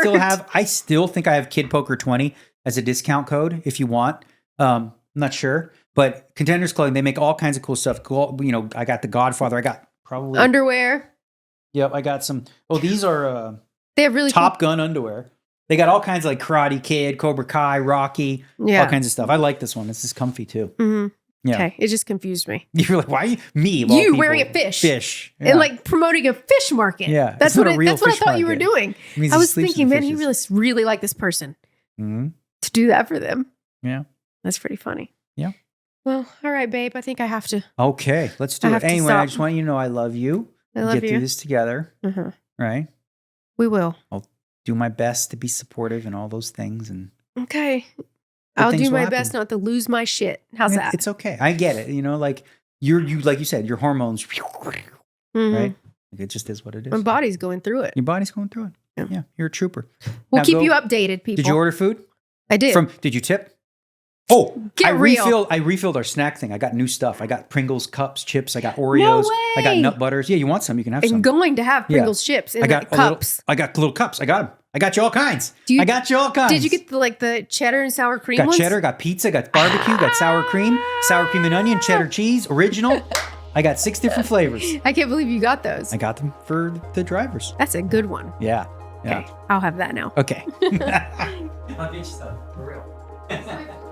[SPEAKER 1] I still think I have Kid Poker 20 as a discount code if you want. I'm not sure. But Contenders Clothing, they make all kinds of cool stuff. Cool, I got the Godfather. I got probably...
[SPEAKER 2] Underwear.
[SPEAKER 1] Yep, I got some... Oh, these are
[SPEAKER 2] They have really
[SPEAKER 1] Top Gun underwear. They got all kinds of like Karate Kid, Cobra Kai, Rocky, all kinds of stuff. I like this one. This is comfy too.
[SPEAKER 2] Mm-hmm.
[SPEAKER 1] Yeah.
[SPEAKER 2] Okay, it just confused me.
[SPEAKER 1] You're like, why are you... Me, of all people,
[SPEAKER 2] wearing a fish.
[SPEAKER 1] Fish. Yeah.
[SPEAKER 2] And like promoting a fish market.
[SPEAKER 1] Yeah,
[SPEAKER 2] That's
[SPEAKER 1] it's not
[SPEAKER 2] what
[SPEAKER 1] a real
[SPEAKER 2] I
[SPEAKER 1] fish
[SPEAKER 2] thought you were
[SPEAKER 1] market.
[SPEAKER 2] doing.
[SPEAKER 1] It means
[SPEAKER 2] I
[SPEAKER 1] he
[SPEAKER 2] was
[SPEAKER 1] sleeps with
[SPEAKER 2] thinking, man, he
[SPEAKER 1] fishes.
[SPEAKER 2] really like this person
[SPEAKER 1] Mm-hmm.
[SPEAKER 2] to do that for them.
[SPEAKER 1] Yeah.
[SPEAKER 2] That's pretty funny.
[SPEAKER 1] Yeah.
[SPEAKER 2] Well, all right, babe. I think I have to.
[SPEAKER 1] Okay, let's do
[SPEAKER 2] I
[SPEAKER 1] it.
[SPEAKER 2] have to
[SPEAKER 1] Anyway,
[SPEAKER 2] stop.
[SPEAKER 1] I just want you to know I love you.
[SPEAKER 2] I love
[SPEAKER 1] Get
[SPEAKER 2] you.
[SPEAKER 1] through this together,
[SPEAKER 2] Uh-huh.
[SPEAKER 1] right?
[SPEAKER 2] We will.
[SPEAKER 1] I'll do my best to be supportive and all those things. And
[SPEAKER 2] Okay. I'll
[SPEAKER 1] things
[SPEAKER 2] do
[SPEAKER 1] will
[SPEAKER 2] my
[SPEAKER 1] happen.
[SPEAKER 2] best not to lose my shit. How's that?
[SPEAKER 1] It's okay. I get it. Like like you said, your hormones,
[SPEAKER 2] Mhm.
[SPEAKER 1] right? Like, it just is what it is.
[SPEAKER 2] My body's going through it.
[SPEAKER 1] Your body's going through it.
[SPEAKER 2] Yeah.
[SPEAKER 1] Yeah, you're a trooper.
[SPEAKER 2] We'll
[SPEAKER 1] Now
[SPEAKER 2] keep
[SPEAKER 1] go-
[SPEAKER 2] you updated, people.
[SPEAKER 1] Did you order food?
[SPEAKER 2] I did.
[SPEAKER 1] Did you tip? Oh,
[SPEAKER 2] Get real.
[SPEAKER 1] I refilled our snack thing. I got new stuff. I got Pringles cups, chips. I got Oreos. I got
[SPEAKER 2] way.
[SPEAKER 1] nut butters. Yeah, you want some? You can have
[SPEAKER 2] I'm
[SPEAKER 1] some.
[SPEAKER 2] going to have
[SPEAKER 1] Yeah.
[SPEAKER 2] Pringles chips in
[SPEAKER 1] I got
[SPEAKER 2] cups.
[SPEAKER 1] I got little cups. I got them. I got you all kinds.
[SPEAKER 2] Do you-
[SPEAKER 1] I got you all kinds.
[SPEAKER 2] Did you get the cheddar and sour cream
[SPEAKER 1] Got
[SPEAKER 2] ones?
[SPEAKER 1] cheddar, got pizza, got barbecue, got sour cream and onion, cheddar cheese, original. I got 6 different flavors.
[SPEAKER 2] I can't believe you got those.
[SPEAKER 1] I got them for the drivers.
[SPEAKER 2] That's a good one.
[SPEAKER 1] Yeah. Yeah.
[SPEAKER 2] Okay, I'll have that now.
[SPEAKER 1] Okay. I'll get you some for real.